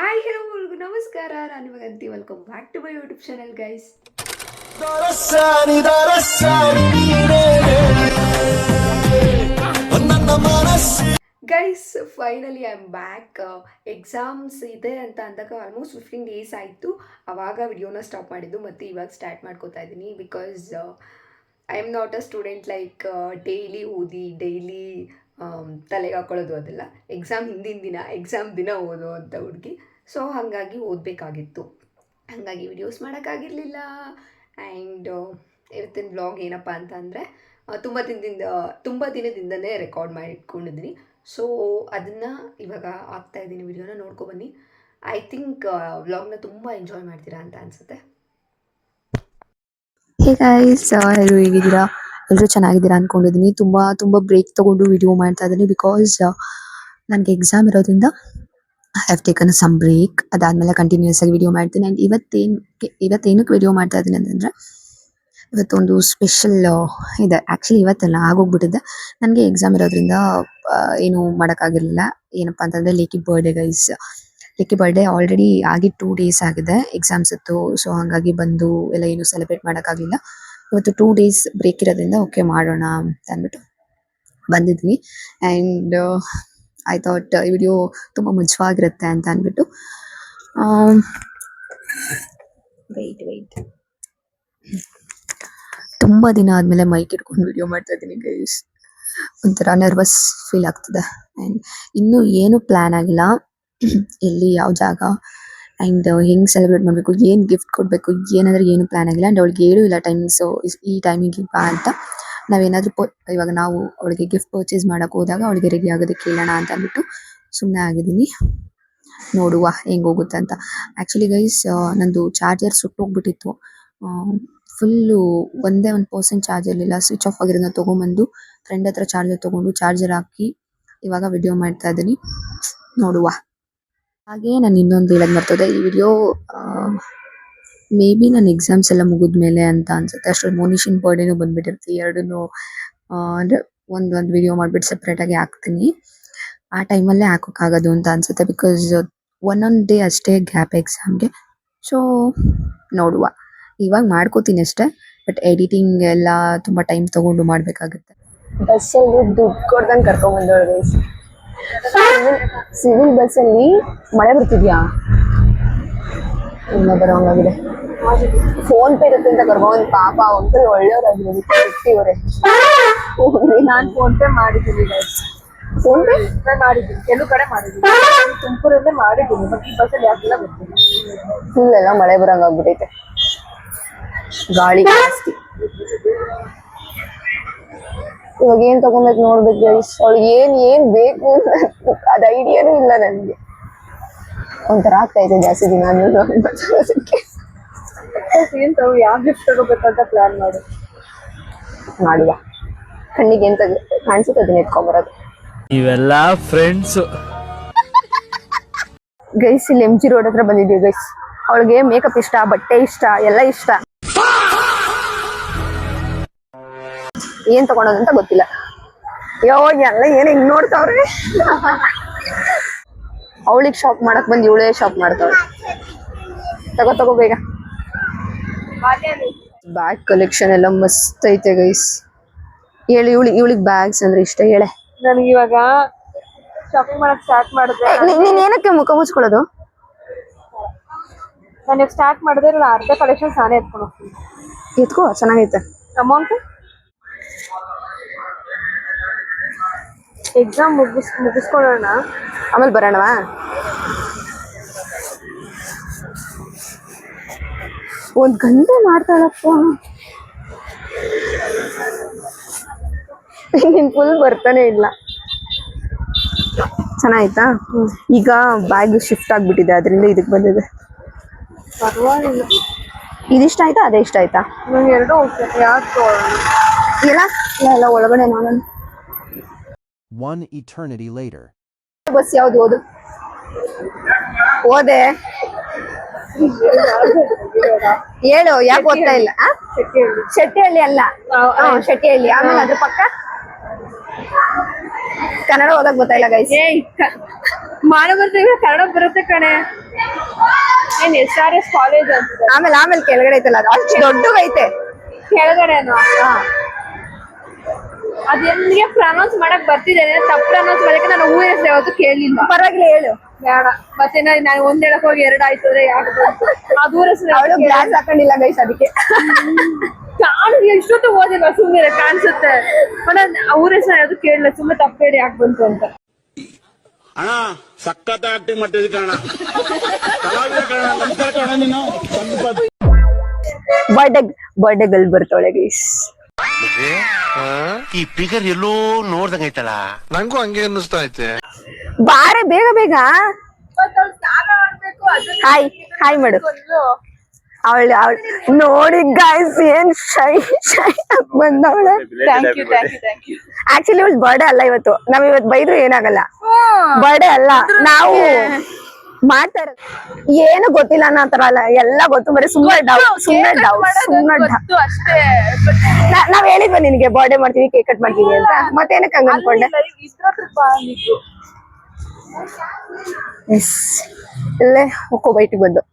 Hi hello ಎಲ್ರಿಗೂ ನಮಸ್ಕಾರ. ನಾನು ಇವಾಗಂತಿ welcome back to my YouTube channel guys. Guys finally I am back. Exams ಇದೆ ಅಂತ ಅಂದಾಗ ಆಲ್ಮೋಸ್ಟ್ 15 ಡೇಸ್ ಆಯಿತು. ಆವಾಗ ವಿಡಿಯೋನ ಸ್ಟಾಪ್ ಮಾಡಿದ್ದು ಮತ್ತು ಇವಾಗ ಸ್ಟಾರ್ಟ್ ಮಾಡ್ಕೋತಾ ಇದ್ದೀನಿ. Because I am not a student like daily ಓದಿ ಡೈಲಿ ತಲೆಗೆ ಹಾಕೊಳ್ಳೋದು ಅದೆಲ್ಲ. ಎಕ್ಸಾಮ್ ದಿನ ಓದೋ ಅಂತ ಹುಡುಗಿ. ಸೊ ಹಾಗಾಗಿ ಓದಬೇಕಾಗಿತ್ತು, ಹಾಗಾಗಿ ವಿಡಿಯೋಸ್ ಮಾಡೋಕ್ಕಾಗಿರಲಿಲ್ಲ. ಆ್ಯಂಡ್ ಇವತ್ತಿನ ವ್ಲಾಗ್ ಏನಪ್ಪ ಅಂತ ಅಂದರೆ ತುಂಬ ದಿನದಿಂದನೇ ರೆಕಾರ್ಡ್ ಮಾಡಿ ಇಟ್ಕೊಂಡಿದ್ದೀನಿ. ಸೊ ಅದನ್ನು ಇವಾಗ ಆಗ್ತಾಯಿದ್ದೀನಿ. ವಿಡಿಯೋನ ನೋಡ್ಕೊಬನ್ನಿ. ಐ ಥಿಂಕ್ ವ್ಲಾಗ್ನ ತುಂಬ ಎಂಜಾಯ್ ಮಾಡ್ತೀರಾ ಅಂತ ಅನಿಸುತ್ತೆ. ಹೇ ಗೈಸ್, ಎಲ್ಲರೂ ಹೇಗಿದ್ದೀರಾ? ಎಲ್ಲರೂ ಚೆನ್ನಾಗಿದ್ದೀರಾ ಅಂದ್ಕೊಂಡಿದ್ದೀನಿ. ತುಂಬ ಬ್ರೇಕ್ ತೊಗೊಂಡು ವಿಡಿಯೋ ಮಾಡ್ತಾ ಇದ್ದೀನಿ. ಬಿಕಾಸ್ ನನಗೆ ಎಕ್ಸಾಮ್ ಇರೋದ್ರಿಂದ I have taken some break. ಅದಾದಮೇಲೆ ಕಂಟಿನ್ಯೂಸ್ ಆಗಿ ವಿಡಿಯೋ ಮಾಡ್ತೀನಿ. ಆ್ಯಂಡ್ ಇವತ್ತೇನಕ್ಕೆ ವಿಡಿಯೋ ಮಾಡ್ತಾ ಇದ್ದೀನಿ ಅಂತಂದರೆ, ಇವತ್ತೊಂದು ಸ್ಪೆಷಲ್ ಇದೆ. ಆ್ಯಕ್ಚುಲಿ ಇವತ್ತೆಲ್ಲ ಆಗೋಗ್ಬಿಟ್ಟಿದೆ. ನನಗೆ ಎಕ್ಸಾಮ್ ಇರೋದ್ರಿಂದ ಏನು ಮಾಡೋಕ್ಕಾಗಿರಲಿಲ್ಲ. ಏನಪ್ಪ ಅಂತಂದರೆ ಲೇಕಿ ಬರ್ಡೇ ಗೈಸ್. ಲೇಕಿ ಬರ್ಡೇ ಆಲ್ರೆಡಿ ಆಗಿ 2 ಡೇಸ್ ಆಗಿದೆ ಎಕ್ಸಾಮ್ಸ್ ಇತ್ತು. ಸೊ ಹಾಗಾಗಿ ಬಂದು ಎಲ್ಲ ಏನು ಸೆಲೆಬ್ರೇಟ್ ಮಾಡೋಕ್ಕಾಗಲಿಲ್ಲ. ಇವತ್ತು 2 ಡೇಸ್ ಬ್ರೇಕ್ ಇರೋದ್ರಿಂದ ಓಕೆ ಮಾಡೋಣ ಅಂತ ಅಂದ್ಬಿಟ್ಟು ಬಂದಿದ್ವಿ. ಆ್ಯಂಡ್ ಐ ಥಾಟ್ ಈ ವಿಡಿಯೋ ತುಂಬ ಮಜವಾಗಿರುತ್ತೆ ಅಂತ ಅಂದ್ಬಿಟ್ಟು ವೆಯ್ಟ್ ತುಂಬ ದಿನ ಆದಮೇಲೆ ಮೈಕ್ ಇಟ್ಕೊಂಡು ವಿಡಿಯೋ ಮಾಡ್ತಾ ಇದ್ದೀನಿ ಗೈಸ್. ಒಂಥರ ನರ್ವಸ್ ಫೀಲ್ ಆಗ್ತದೆ. ಆ್ಯಂಡ್ ಇನ್ನೂ ಏನು ಪ್ಲ್ಯಾನ್ ಆಗಿಲ್ಲ, ಎಲ್ಲಿ ಯಾವ ಜಾಗ ಆ್ಯಂಡ್ ಹೆಂಗೆ ಸೆಲೆಬ್ರೇಟ್ ಮಾಡಬೇಕು, ಏನು ಗಿಫ್ಟ್ ಕೊಡಬೇಕು, ಏನು ಪ್ಲ್ಯಾನ್ ಆಗಿಲ್ಲ. ಆ್ಯಂಡ್ ಅವಳಿಗೆ ಹೇಳು ಇಲ್ಲ ಟೈಮಿಂಗ್ಸು ಈ ಟೈಮಿಗೆ ಬಾ ಅಂತ. ನಾವೇನಾದರೂ ಇವಾಗ ನಾವು ಅವಳಿಗೆ ಗಿಫ್ಟ್ ಪರ್ಚೇಸ್ ಮಾಡೋಕೆ ಹೋದಾಗ ಅವಳಿಗೆ ರೆಡಿ ಆಗೋದಕ್ಕೆ ಕೇಳೋಣ ಅಂತ ಅಂದ್ಬಿಟ್ಟು ಸುಮ್ಮನೆ ಆಗಿದ್ದೀನಿ. ನೋಡುವ ಹೆಂಗೆ ಹೋಗುತ್ತೆ ಅಂತ. ಆ್ಯಕ್ಚುಲಿ ಗೈಸ್, ನಂದು ಚಾರ್ಜರ್ ಸುಟ್ಟೋಗ್ಬಿಟ್ಟಿತ್ತು. ಫುಲ್ಲು 1% ಚಾರ್ಜ್ ಇರಲಿಲ್ಲ. ಸ್ವಿಚ್ ಆಫ್ ಆಗಿರೋದನ್ನ ತೊಗೊಂಬಂದು ಫ್ರೆಂಡ್ ಹತ್ರ ಚಾರ್ಜರ್ ತೊಗೊಂಡು ಚಾರ್ಜರ್ ಹಾಕಿ ಇವಾಗ ವಿಡಿಯೋ ಮಾಡ್ತಾ ಇದ್ದೀನಿ. ನೋಡುವ. ಹಾಗೆ ನಾನು ಇನ್ನೊಂದು ಹೇಳೋದು ಮರ್ತೋದೆ. ಈ ವಿಡಿಯೋ ಮೇ ಬಿ ನನ್ನ ಎಕ್ಸಾಮ್ಸ್ ಎಲ್ಲ ಮುಗಿದ್ಮೇಲೆ ಅಂತ ಅನ್ಸುತ್ತೆ. ಅಷ್ಟೊಂದು ಮೋನಿಶಿನ್ ಬರ್ಡೇನೂ ಬಂದುಬಿಟ್ಟಿರ್ತೀವಿ. ಎರಡನ್ನೂ ಅಂದರೆ ಒಂದು ವಿಡಿಯೋ ಮಾಡಿಬಿಟ್ಟು ಸಪ್ರೇಟಾಗಿ ಹಾಕ್ತೀನಿ. ಆ ಟೈಮಲ್ಲೇ ಹಾಕೋಕ್ಕಾಗೋದು ಅಂತ ಅನಿಸುತ್ತೆ. ಬಿಕಾಸ್ ಒಂದೊಂದು ಡೇ ಅಷ್ಟೇ ಗ್ಯಾಪ್ ಎಕ್ಸಾಮ್ಗೆ. ಸೊ ನೋಡುವ. ಇವಾಗ ಮಾಡ್ಕೋತೀನಿ ಅಷ್ಟೇ. ಬಟ್ ಎಡಿಟಿಂಗ್ ಎಲ್ಲ ತುಂಬ ಟೈಮ್ ತೊಗೊಂಡು ಮಾಡಬೇಕಾಗುತ್ತೆ. ಬಸ್ಸಲ್ಲಿ ದುಡ್ಡು ಕೊಡ್ದಂಗೆ ಕರ್ಕೊಂಡ್ಬಂದವಳು ಗೈಸ್. ಸಿವಿಲ್ ಬಸ್ಸಲ್ಲಿ ಮಳೆ ಬರ್ತಿದ್ಯಾ? ಇನ್ನೂ ಬರೋಂಗಾಗಿದೆ. ಫೋನ್ ಪೇ ಇರುತ್ತೆ ಅಂತ ಕರ್ಕೊಂಡು ಪಾಪ ಒಂದ್ಸರಿ ಒಳ್ಳೆಯವರಾಗಿರೋದು ಇವರೇ. ನಾನು ಫೋನ್ ಪೇ ಮಾಡಿದ್ದೀನಿ ಗೈಸ್. ಫೋನ್ ಪೇ ಮಾಡಿದ್ದೀನಿ, ಕೆಲವು ಕಡೆ ಮಾಡಿದ್ದೀನಿ. ತುಮಕೂರಲ್ಲೇ ಮಾಡಿದ್ದೀನಿ. ಬಟ್ ಈ ಬಸ್ಸಲ್ಲಿ ಯಾಕೆಲ್ಲ ಗೊತ್ತಿಲ್ಲ. ಫುಲ್ ಎಲ್ಲ ಮಳೆ ಬರೋಂಗಾಗ್ಬಿಟ್ಟೈತೆ. ಗಾಳಿ ಜಾಸ್ತಿ. ಇವಾಗ ಏನ್ ತಗೊಬೇಕು ನೋಡ್ಬೇಕು ಗೈಸ್. ಅವಳಿಗೆ ಏನ್ ಬೇಕು ಅದ್ ಐಡಿಯಾನೂ ಇಲ್ಲ ನನಗೆ. ಒಂಥರ ಆಗ್ತೈತೆ ಜಾಸ್ತಿ ದಿನ ಏನ್ ತಗೋ, ಯಾವ ಗಿಫ್ಟ್ ತಗೋಬೇಕಂತ ಪ್ಲಾನ್ ಮಾಡುವ. ಕಣ್ಣಿಗೆ ಏನ್ ಕಾಣಿಸುತ್ತೆ ಅದನ್ನ ಎತ್ಕೊಂಬರೋದು. ಇವೆಲ್ಲ ಫ್ರೆಂಡ್ಸ್ ಗೈಸ್, ಇಲ್ಲಿ MG ರೋಡ್ ಹತ್ರ ಬಂದಿದ್ದೀವಿ ಗೈಸ್. ಅವಳಿಗೆ ಮೇಕಪ್ ಇಷ್ಟ, ಬಟ್ಟೆ ಇಷ್ಟ, ಎಲ್ಲ ಇಷ್ಟ. ಏನ್ ತಗೊಳೋದಂತ ಗೊತ್ತಿಲ್ಲ. ಎಲ್ಲ ಏನ್ ಹಿಂಗ್ ನೋಡ್ತಾವ್ರೆ. ಅವಳಿಗೆ ಶಾಪ್ ಮಾಡಕ್ ಬಂದು ಇವಳೇ ಶಾಪ್ ಮಾಡ್ತಾವ್ರೆ. ತಗೋ ಬೇಗ. ಬ್ಯಾಗ್ ಕಲೆಕ್ಷನ್ ಎಲ್ಲ ಮಸ್ತ್ ಐತೆ ಗೈಸ್. ಹೇಳಿ ಇವಳಿಗೆ ಬ್ಯಾಗ್ಸ್ ಅಂದ್ರೆ ಇಷ್ಟ. ಹೇಳೆ. ನನಗೆ ಇವಾಗ ಶಾಪಿಂಗ್ ಮಾಡಕ್ ಸ್ಟಾರ್ಟ್ ಮಾಡಿದ್ರೆ ನೀನ್ ಏನಕ್ಕೆ ಮುಖ ಮುಚ್ಕೊಳ್ಳೋದು? ನಾನು ಸ್ಟಾರ್ಟ್ ಮಾಡಿದ್ರೆ ನಾನು ಅರ್ಧ ಕಲೆಕ್ಷನ್ಸ್ ನಾನೇ ಎತ್ಕೊಂಡು ಹೋಗ್ತೀನಿ. ಎತ್ಕೋ, ಚೆನ್ನಾಗೈತೆ. ಅಮೌಂಟ್ ಎಕ್ಸಾಮ್ ಮುಗಿಸ್ಕೊಳ್ಳೋಣ, ಆಮೇಲೆ ಬರೋಣವಾ? ಒಂದ್ ಗಂಟೆ ಮಾಡ್ತಾಳಪ್ಪ. ನಿನ್ ಫುಲ್ ಬರ್ತಾನೆ ಇಲ್ಲ. ಚೆನ್ನಾಯ್ತಾ? ಈಗ ಬ್ಯಾಗ್ ಶಿಫ್ಟ್ ಆಗ್ಬಿಟ್ಟಿದೆ, ಅದರಿಂದ ಇದಕ್ಕೆ ಬಂದಿದೆ. ಪರವಾಗಿಲ್ಲ. ಇದಿಷ್ಟ ಆಯ್ತಾ ಅದೇ ಇಷ್ಟ ಆಯ್ತಾ? ನಂಗೆ ಎರಡು ಯಾಕೆ ಎಲ್ಲ ಒಳಗಡೆ ನೋಡೋಣ. One eternity later. ಬಸ್ ಯಾವ್ದು ಓದೆ? ಹೇಳು, ಯಾಕೆ ಓದ್ತಾ ಇಲ್ಲ? ಶೆಟ್ಟಿಹಳ್ಳಿ ಅಲ್ಲ, ಶೆಟ್ಟಿಹಳ್ಳಿ. ಆಮೇಲೆ ಅದ್ರ ಪಕ್ಕ ಕನ್ನಡ ಓದಕ್ ಗೊತ್ತಾಯಿಲ್ಲ ಗೈಸ್. ಮಾನವರ್ತಿಗೆ ಕನ್ನಡ ಬರುತ್ತೆ ಕಣೆ. ಏನ್ SRS ಕಾಲೇಜ್ ಅಂತ ಆಮೇಲೆ ಕೆಳಗಡೆ ಐತಲ್ಲ ಅದು ಅಷ್ಟು ದೊಡ್ಡಗೈತೆ. ಕೆಳಗಡೆನು ಅದ್ ನಿಮ್ಗೆ ಪ್ರನೌನ್ಸ್ ಮಾಡಕ್ ಬರ್ತಿದ್ದೇನೆ, ತಪ್ಪು ಪ್ರನೌನ್ಸ್ ಮಾಡಕ್ಕೆ ನಾನು ಊರ ಹೆಸರು ಯಾವತ್ತೂ ಕೇಳಿಲ್ಲ. ಪರವಾಗಿಲ್ಲ ಹೇಳು. ಬೇಡ ಮತ್ತೆ ನಾನು ಒಂದ್ ಹೇಳಕ್ ಹೋಗಿ 2 ಆಯ್ತು ಅಂದ್ರೆ ಯಾಕೆ ಅದು ಊರ ಹೆಸರು ಅವಳು ಗ್ಲಾಸ್ ಹಾಕೊಂಡಿಲ್ಲ ಗೈಸ್ ಅದಕ್ಕೆ. ನಾನು ಎಷ್ಟೊತ್ತು ಓದಿಲ್ಲ, ಸುಮ್ಮನೆ ಕಾಣಿಸುತ್ತೆ. ಊರ ಹೆಸರು ಯಾವ್ದು ಕೇಳಿಲ್ಲ, ಸುಮ್ಮನೆ ತಪ್ಪು ಹೇಳಿ ಯಾಕೆ ಬಂತು ಅಂತ. ಅಣ್ಣ ಸಖತ್ ಆಕ್ಟಿಂಗ್ ಮಾಡ್ತಿದ್ದಿ ಕಣ, ಕಲಾವಿದ ಕಣ, ನಮಸ್ಕಾರ ಕಣ ನೀನು. ಬರ್ಡೇ ಗರ್ಲ್ ಬರ್ತಾಳೆ ಗೈಸ್. ಈ ಫಿಗರ್ ಎಲ್ಲೋ ನೋಡ್ದಂಗೈತಲ್ಲ, ನಂಗೂ ಹಂಗೆ ಅನ್ನಿಸ್ತಾ ಐತೆ. ಬಾರೆ ಬೇಗ ಹಾಯ್ ಮಾಡು. ಅವಳು ನೋಡಿ ಗೈಸ್ ಏನ್ ಶೈ ಬಂದವಳೆ. Thank you. ಆಕ್ಚುಲಿ ಇವಳು ಬರ್ಡೇ ಅಲ್ಲ ಇವತ್ತು. ನಾವ್ ಇವತ್ತು ಬೈದ್ರು ಏನಾಗಲ್ಲ, ಬರ್ಡೇ ಅಲ್ಲ. ನಾವು ಮಾಡ್ತಾ ಇರೋದು ಏನು ಗೊತ್ತಿಲ್ಲ ಅನ್ನೋ ತರ ಅಲ್ಲ, ಎಲ್ಲ ಗೊತ್ತು. ಬರೀ ಸುಮ್ಮನೆ ಅಷ್ಟೇ. ನಾವ್ ಹೇಳಿದ್ವ ನಿನ್ಗೆ ಬರ್ಡೇ ಮಾಡ್ತೀವಿ, ಕೇಕ್ ಕಟ್ ಮಾಡ್ತೀವಿ ಅಂತ, ಮತ್ತೇನಕ್ಕೆ ಹಂಗ ಅನ್ಕೊಂಡೆ. ಎಸ್ ಇಲ್ಲೇ ಹೋಗೋ ಬೈಟಿಗೆ ಬಂದು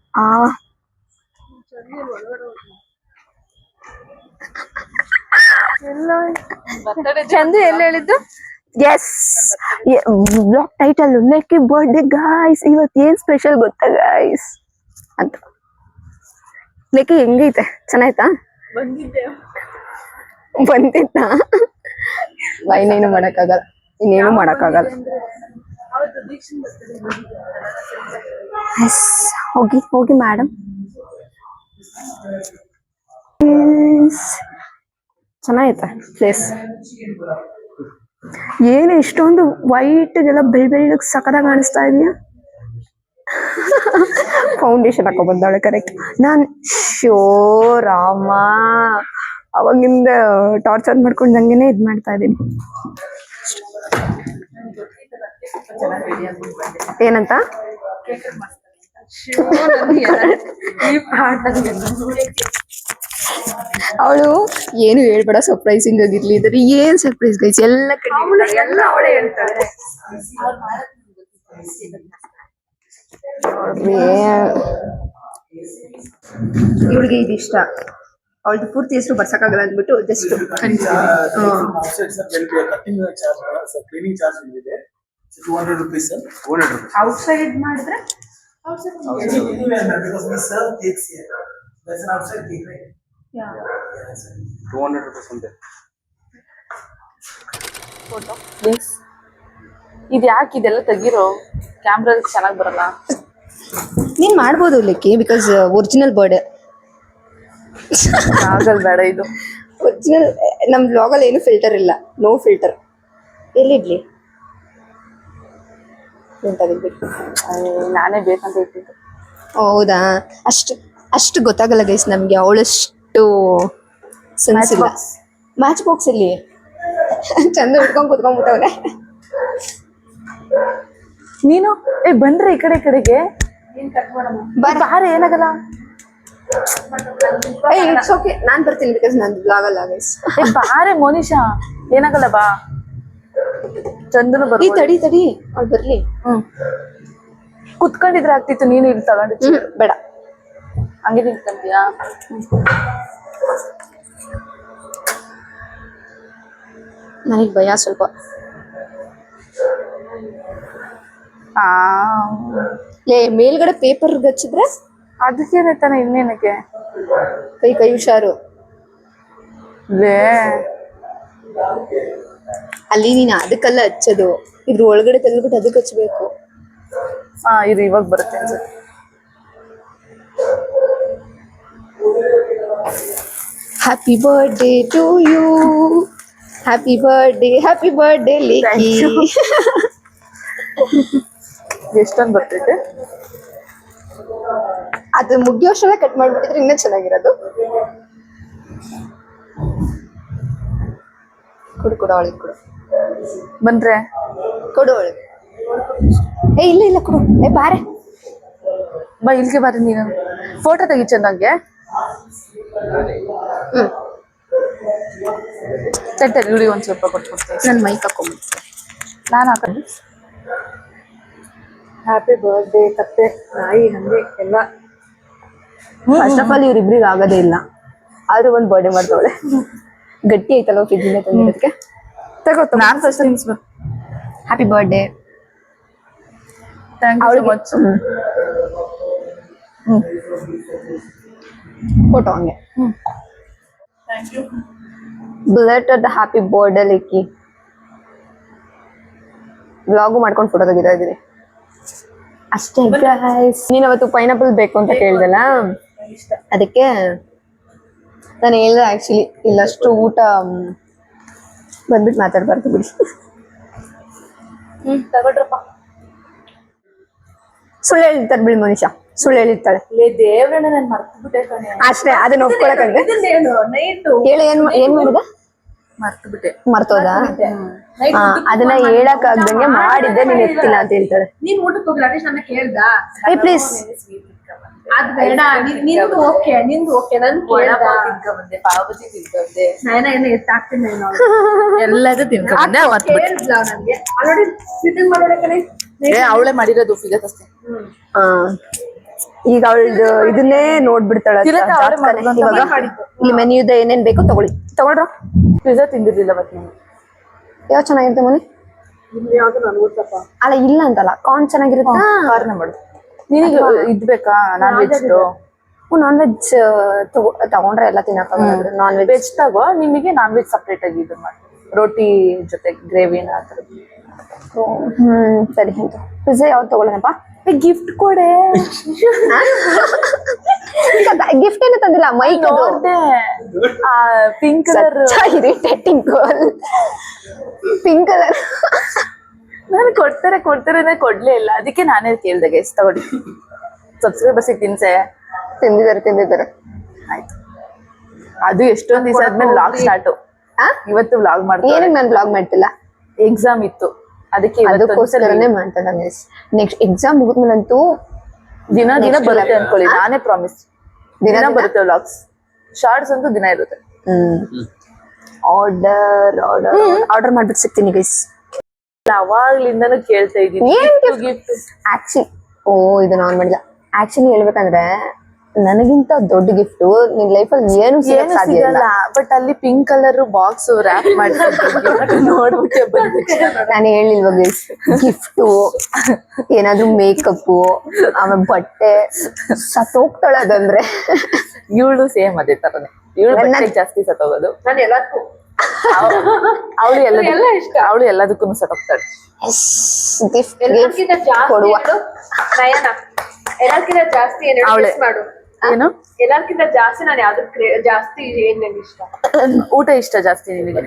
ಚಂದು ಎಲ್ಲ ಹೇಳಿದ್ದು. ಎಸ್ ಬ್ಲಾಗ್ ಟೈಟಲ್ ಲೆಕ್ಕಿ ಬರ್ಡೇ ಗಾಯ್ಸ್, ಇವತ್ತು ಏನ್ ಸ್ಪೆಷಲ್ ಗೊತ್ತಾ ಗಾಯ್ಸ್ ಅಂತ. ಲೆಕ್ಕಿ ಹೆಂಗೈತೆ, ಚೆನ್ನಾಯ್ತಾ? ಬಂದಿತ್ತ ಇನ್ನೇನು ಮಾಡಕ್ಕಾಗಲ್ಲ, ಇನ್ನೇನು ಮಾಡಕ್ಕಾಗಲ್ಲ. ಎಸ್ ಹೋಗಿ ಮೇಡಮ್. ಚೆನ್ನಾಗೈತೆ ಪ್ಲೇಸ್. ಏನು ಇಷ್ಟೊಂದು ವೈಟ್ಗೆಲ್ಲ ಬೆಳ್ಳಗ್ ಸಕದಾಗ ಕಾಣಿಸ್ತಾ ಇದೆಯಾ? ಫೌಂಡೇಶನ್ ಹಾಕೋ ಬಂದವಳೆ ಕರೆಕ್ಟ್. ನಾನ್ ರಾಮ ಅವಾಗಿಂದ ಟಾರ್ಚ್ ಆನ್ ಮಾಡ್ಕೊಂಡು ನಂಗೇನೆ ಇದ್ ಮಾಡ್ತಾ ಇದೀನಿ. ಏನಂತ ಅವಳು ಏನು ಹೇಳ್ಬೇಡ, ಸರ್ಪ್ರೈಸಿಂಗ್ ಆಗಿರ್ಲಿ. ಇದ್ರೆ ಏನ್ ಸರ್ಪ್ರೈಸ್ ಗೈಸ್, ಎಲ್ಲ ಅವಳೇ ಹೇಳ್ತಾಳೆ. ಇವಳಿಗೆ ಇದು ಇಷ್ಟ. ಅವಳದು ಪೂರ್ತಿ ಹೆಸರು ಬರ್ಸಕ್ಕಾಗಲ್ಲ ಅಂದ್ಬಿಟ್ಟು ಜಸ್ಟ್ ಔಟ್ಸೈಡ್ ಮಾಡಿದ್ರೆ ಇದು ಯಾಕೆ ಇದೆಲ್ಲ ತೆಗಿರೋ? ಕ್ಯಾಮ್ರಾ ಚೆನ್ನಾಗಿ ಬರಲ್ಲ. ನೀನ್ ಮಾಡ್ಬೋದು ಲೆಕ್ಕಿ, ಬಿಕಾಸ್ ಒರಿಜಿನಲ್ ಬರ್ಡೇ. ಆಗಲ್ ಬೇಡ, ಇದು ಒರಿಜಿನಲ್. ನಮ್ ಬ್ಲಾಗಲ್ಲಿ ಏನು ಫಿಲ್ಟರ್ ಇಲ್ಲ, ನೋ ಫಿಲ್ಟರ್. ಎಲ್ಲಿಡ್ಲಿ ನಾನೇ ಬೇಕಂತ ಇಟ್ಟಿದ್ದು. ಹೌದಾ? ಅಷ್ಟು ಗೊತ್ತಾಗಲ್ಲ ಗೈಸ್ ನಮ್ಗೆ. ಅವಳಷ್ಟು ಸೆನ್ಸ್ ಇಲ್ಲ. ಮ್ಯಾಚ್ ಬಾಕ್ಸ್ ಇಲ್ಲಿ ಚಂದ ಕುತ್ಕೊಂಡ್ಬಿಟ್ಟವ್ರೆ. ನೀನು ಬಂದ್ರೆ ಈ ಕಡೆಗೆ ಬಾರೆ, ಏನಾಗಲ್ಲ. ಇಟ್ಸ್ ಓಕೆ, ನಾನ್ ಬರ್ತೀನಿ ಬಿಕಾಸ್ ನಂದು ಬ್ಲಾಗ್ ಅಲ್ಲ ಗೈಸ್. ಬಾರೆ ಮೋನಿಶಾ, ಏನಾಗಲ್ಲ ಬಾ. ಚಂದನು ಈ ತಡಿ ಅವ್ಳು ಬರ್ಲಿ. ಕುತ್ಕೊಂಡಿದ್ರೆ ಆಗ್ತಿತ್ತು, ನೀನು ಇಲ್ಲಿ ತಗೊಂಡಿದ್ದು. ಬೇಡ, ಹಂಗೆ ನಿಂತ್ಕೊಂತೀಯಾ? ನನಗ್ ಭಯ ಸ್ವಲ್ಪ. ಮೇಲ್ಗಡೆ ಪೇಪರ್ ಹಚ್ಚಿದ್ರೆ ಅದಕ್ಕೇನೆ ತಾನೆ, ಇನ್ನೇನಕ್ಕೆ? ಕೈ ಹುಷಾರು. ಅಲ್ಲಿ ನೀನು ಅದಕ್ಕೆಲ್ಲ ಹಚ್ಚೋದು, ಇದ್ರ ಒಳಗಡೆ ತೆಗೆದ್ಬಿಟ್ಟು ಅದಕ್ಕೆ ಹಚ್ಬೇಕು. ಇದು ಇವಾಗ ಬರುತ್ತೆ ಅನ್ಸುತ್ತೆ. Happy birthday to you, happy birthday ಲೇಕಿ. ಎಷ್ಟೊಂದು ಬರ್ತೈತೆ ಅದು ಮುಗಿಯೋಷ್ಟರಲ್ಲೇ ಕಟ್ ಮಾಡ್ಬಿಟ್ಟಿದ್ರೆ ಇನ್ನೂ ಚೆನ್ನಾಗಿರೋದು. ಕೊಡು ಅವಳಿಗೆ ಕೊಡು. ಬಂದ್ರೆ ಕೊಡು ಅವಳಿಗೆ. ಇಲ್ಲ ಕೊಡು. ಬಾರೆ ಬಾ, ಇಲ್ಲಿಗೆ ಬಾರಿ. ನೀನು ಫೋಟೋ ತೆಗಿ ಚಂದಂಗೆ. ಚಟ್ಟಲ್ಲಿ ಇಳಿ ಒಂದ್ ಸ್ವಲ್ಪ ಕೊಟ್ಬಿಡ್ತೀನಿ. ನನ್ನ ಮೈಕ್ ಹಾಕೊಂಡ್ಬಿಡ್ತೀನಿ. ನಾನು ಹಾಕೊಂಡು ಹ್ಯಾಪಿ ಬರ್ತ್ಡೇ ಕತ್ತೆ ನಾಯಿ ಹಂದಿ ಎಲ್ಲ. ಫಸ್ಟ್ ಆಫ್ ಆಲ್ ಇವ್ರಿಬ್ರಿಗೆ ಆಗೋದೇ ಇಲ್ಲ, ಆದ್ರೂ ಒಂದು ಬರ್ಡೇ ಮಾಡ್ತಾವಳೆ. ಗಟ್ಟಿ ಐತಲ್ವ ಫ್ರಿಜ್ಜಿಂದ ತಂದಿರೋದಕ್ಕೆ. ತಗೋತ ನಾನು ಫಸ್ಟ್ ತಿನ್ಸ್ಬೇಕು. Happy birthday. Thank you so much. Photo ಹಂಗೆ ಥ್ಯಾಂಕ್ ಯು. ಬುಲೆಟ್ ದ ಹ್ಯಾಪಿ ಬರ್ಡೇ ಲಿಕ್ಕಿ. ವ್ಲಾಗು ಮಾಡ್ಕೊಂಡು ಫೋಟೋ ತೆಗಿತಾ ಇದ್ದೀನಿ ಅಷ್ಟೇ. ನೀನ್ ಅವತ್ತು ಪೈನಾಪಲ್ ಬೇಕು ಅಂತ ಕೇಳ್ದಲ್ಲ, ಅದಕ್ಕೆ ನಾನು ಹೇಳ್ದೆ ಆಕ್ಚುಲಿ ಇಲ್ಲಷ್ಟು ಊಟ ಬಂದ್ಬಿಟ್ಟು ಮಾತಾಡ್ಬಾರ್ದು ಬಿಡಿ. ತಗೊಳ್ರಪ್ಪ. ಸುಳ್ಳು ಹೇಳಿರ್ತಾರೆ ಬಿಡಿ ಮನುಷ್ಯ, ಸುಳ್ಳು ಹೇಳಿರ್ತಾಳೆ ದೇವ್ರಣ್ಣ ನಾನು ಮರ್ತ್ಬಿಟ್ಟೆ ಕಣೆ. ಅಷ್ಟೇ, ಅದನ್ನ ಒಪ್ಕೊಳಕ್ಕಾಗದೆ. ಹೇಳಿ ಏನ್ ಮಾಡಿದ? ಮರ್ತ್ಬಿಟ್ಟೆ. ಮರ್ತೋದ? ಅದನ್ನ ಹೇಳಕ್ ಆಗ್ದಂಗೆ ಮಾಡಿದ್ದೆ, ನೀನ್ ಎತ್ತಿಲ್ಲ ಅಂತ ಹೇಳ್ತಾಳೆ. ನೀನ್ ಊಟಕ್ಕೆ ಹೋಗಿಲ್ಲ ಅಟ್ಲೀಸ್ಟ್ ನನ್ನ ಕೇಳ್ದ. ಏ ಪ್ಲೀಸ್ ಅದ್ ಬೇಡ, ನಿಂದು ಓಕೆ, ನಿಂದು ಓಕೆ. ನನ್ ತಿನ್ಕೊಂಡೆ, ಪಾವತಿ ತಿನ್ಕೊಂಡೆ, ನಾನು ಎತ್ತಾಕ್ತೀನಿ ಎಲ್ಲದೂ ತಿನ್ಕೊಂಡೆ. ಕೇಳಿದ್ಲ ನನ್ಗೆ ಆಲ್ರೆಡಿ ಸಿಟ್ಟಿಂಗ್ ಮಾಡೋಣ ಕಣೆ. ಅವಳೇ ಮಾಡಿರೋದು ಫಿಗರ್ ಅಷ್ಟೇ. ಈಗ ಅವಳ್ದು ಇದನ್ನೇ ನೋಡ್ಬಿಡ್ತಾಳೆ. ಇವಾಗ ಇಲ್ಲಿ ಮೆನ್ಯೂ ಇದೆ, ಏನೇನ್ ಬೇಕು ತಗೊಳ್ರ. ಪಿಜ್ಜಾ ತಿಂದಿರ್ಲಿಲ್ಲ ಮತ್ತೆ ನಾನು. ಯಾವ ಚೆನ್ನಾಗಿರುತ್ತೆ ಮನೆ? ಯಾವ್ದು ನಾನು ಊಟಪ್ಪ ಅಲ್ಲ ಇಲ್ಲ ಅಂತಲ್ಲ, ಕಾರ್ನ್ ಚೆನ್ನಾಗಿರುತ್ತಾ? ಕಾರಣ ಮಾಡು. ನಿನಗೆ ಇದ್ ಬೇಕಾ ನಾನ್ ವೆಜ್? ನಾನ್ ವೆಜ್ ತಗೊಂಡ್ರೆ ಎಲ್ಲ ತಿನ್ನಕ ನಾನ್ ವೆಜ್. ವೆಜ್ ತಗೋ, ನಿಮಗೆ ನಾನ್ ವೆಜ್ ಸಪ್ರೇಟ್ ಆಗಿ ಇದು ಮಾಡಿ, ರೋಟಿ ಜೊತೆ ಗ್ರೇವಿನ ಆ ಥರ. ಸರಿ ಅಂತ ಪಿಜ್ಜಾ ಯಾವ್ದು ತಗೊಳ್ಳೋಣಪ್ಪ? ಗಿಫ್ಟ್ ಕೊಡೆ. ಗಿಫ್ಟ್ ಏನು ತಂದಿಲ್ಲ, mic pink colour. Irritating pink colour. ನಾನು ಕೊಡ್ತಾರೆ ಕೊಡ್ಲೇ ಇಲ್ಲ, ಅದಕ್ಕೆ ನಾನೇ ಕೇಳ್ದೆ ಗೈಸ್ ತಗೊಳ್ಳಿ. ಸಬ್ಸ್ಕ್ರೈಬರ್ಸ್ ತಿನ್ಸೆ. ತಿಂದಿದ್ದಾರೆ. ಆಯ್ತು, ಅದು ಎಷ್ಟೊಂದ್ ದಿವಸ ಆದ್ಮೇಲೆ ವ್ಲಾಗ್ ಸ್ಟಾರ್ಟ್. ಇವತ್ತು ವ್ಲಾಗ್ ಮಾಡ್ತೀನಿ. ಏನಕ್ಕೆ ನಾನು ವ್ಲಾಗ್ ಮಾಡ್ತಿಲ್ಲ? ಎಕ್ಸಾಮ್ ಇತ್ತು, ಅದಕ್ಕೆ ಅದಕ್ಕೋಸ್ಕರನೇ ಮಾಡ್ತಾನೆ. ನೆಕ್ಸ್ಟ್ ಎಕ್ಸಾಮ್ ಮುಗಿದ್ಮೇಲಂತೂ ದಿನ ಬರುತ್ತೆ ಅನ್ಕೊಳ್ಳಿ, ನಾನೇ ಪ್ರಾಮಿಸ್. ದಿನ ಬರುತ್ತೆ ವ್ಲಾಗ್ಸ್, ಶಾರ್ಟ್ಸ್ ಅಂತೂ ದಿನ ಇರುತ್ತೆ. ಆರ್ಡರ್ ಮಾಡ್ಬಿಟ್ಟು ಸಿಗ್ತೀನಿ ಗೈಸ್. ಅವಾಗ್ಲಿಂದನೂ ಕೇಳ್ತಾ ಇದ್ದೀನಿ ಗಿಫ್ಟ್. ಆಕ್ಚುಲಿ ಇದು ನಾನ್ ಮಾಡಿಲ್ಲ. ಆಕ್ಚುಲಿ ಹೇಳ್ಬೇಕಂದ್ರೆ ನನಗಿಂತ ದೊಡ್ಡ ಗಿಫ್ಟ್ ನಿನ್ ಲೈಫಲ್ಲಿ ಏನು ಸಾಧ್ಯ ಇಲ್ಲ. ಬಟ್ ಅಲ್ಲಿ ಪಿಂಕ್ ಕಲರ್ ಬಾಕ್ಸ್ ರ್ಯಾಪ್ ಮಾಡಿ ನೋಡ್ಬಿಟ್ಟೆ ಬಂದೆ. ನಾನು ಹೇಳಿಲ್ವ ಗೈಸ್, ಗಿಫ್ಟು ಏನಾದ್ರು ಮೇಕಪ್ ಆಮೇಲೆ ಬಟ್ಟೆ ಸತ್ತೋಗ್ತಾಳೆ ಅದಂದ್ರೆ. ಇವಳು ಸೇಮ್ ಅದೇ ತರನೇ, ಇವಳು ಜಾಸ್ತಿ ಸತ್ತೋಗೋದು. ನಾನು ಎಲ್ಲದಕ್ಕೂ ಅವಳು ಎಲ್ಲದಕ್ಕೂ ಸತ್ತೋಗ್ತಾಳೆ. ಗಿಫ್ಟ್ ಕೊಡುವ ಎಲ್ಲಕ್ಕಿಂತ ಜಾಸ್ತಿ ಮಾಡು. ಏನು ಎಲ್ಲಕ್ಕಿಂತ ಜಾಸ್ತಿ ನಾನು ಯಾವ್ದಕ್ಕೆ ಜಾಸ್ತಿ ಏನ್ ನಂಗೆ ಇಷ್ಟ? ಊಟ ಇಷ್ಟ ಜಾಸ್ತಿ ನಿನಗೆ?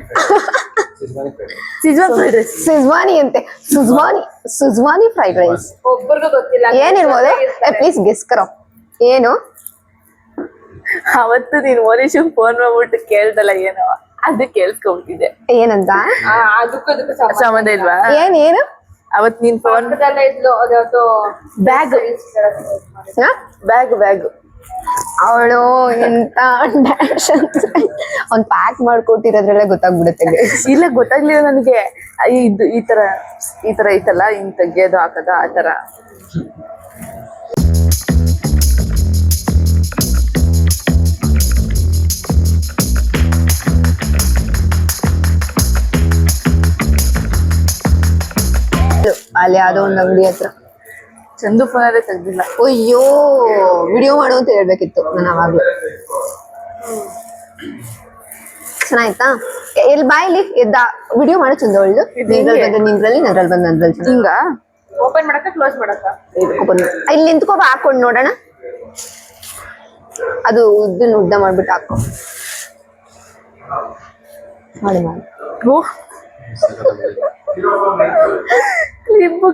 ಸಿಜ್ವಾನಿ ಅಂತೆ, ಸುಜ್ವಾನಿ ಫ್ರೈಡ್ ರೈಸ್. ಒಬ್ಬರಿಗೂ ಗೊತ್ತಿಲ್ಲ ಏನಿರ್ಬೋದು? ಪ್ಲೀಸ್ ಗೆಸ್ ಕರೋ ಏನು? ಅವತ್ತು ನೀನ್ ಮೋನಿಶ್ ಫೋನ್ ಮಾಡ್ಬಿಟ್ಟು ಕೇಳ್ದಲ್ಲ ಏನೋ, ಅದು ಕೇಳ್ಸ್ಕೊಂಬಿಟ್ಟಿದೆ. ಏನಂತ? ಅದಕ್ಕೂ ಸಂಬಂಧ ಇಲ್ವಾ? ಏನು ಅವತ್ ನೀನ್ ಫೋನ್ ಬ್ಯಾಗ್ ಅವಳು ಎಂತ ಅವ್ನ್ ಪ್ಯಾಕ್ ಮಾಡ್ಕೊಟ್ಟಿರೋದ್ರಲ್ಲೇ ಗೊತ್ತಾಗ್ಬಿಡುತ್ತೆ. ಇಲ್ಲ ಗೊತ್ತಾಗ್ಲಿಲ್ಲ ನನಗೆ. ಇದು ಈ ತರ ಐತಲ್ಲ, ಹಿಂಗ್ ತೆಗಿಯೋದು ಹಾಕೋದು ಆ ತರ. ಅಲ್ಲಿ ಯಾವ್ದೋ ಒಂದ್ ಅಂಗಡಿ ಹತ್ರ ಚಂದು ಫೋನಲ್ಲೇ ತೆಗ್ದಿಲ್ಲ. ಅಯ್ಯೋ, ವಿಡಿಯೋ ಮಾಡು ಅಂತ ಹೇಳ್ಬೇಕಿತ್ತು ನಾನು ಅವಾಗ್ಲೂ. ಚೆನ್ನಾಯ್ತಾ? ಎಲ್ಲಿ ಬಾಯಲ್ಲಿ ಎದ್ದ ವಿಡಿಯೋ ಮಾಡು ಚಂದ. ಒಳ್ಳು ನಿಂದ್ರಲ್ಲಿ ನನ್ರಲ್ಲಿ ಬಂದ್ ನನ್ರಲ್ಲಿ ಹಿಂಗ ಓಪನ್ ಮಾಡಕ ಕ್ಲೋಸ್ ಮಾಡಕ ಇಲ್ಲಿ ನಿಂತ್ಕೋಬ, ಹಾಕೊಂಡ್ ನೋಡೋಣ. ಅದು ಉದ್ದನ್ ಉದ್ದ ಮಾಡ್ಬಿಟ್ಟು ಹಾಕೋ. ಮಾಡಿ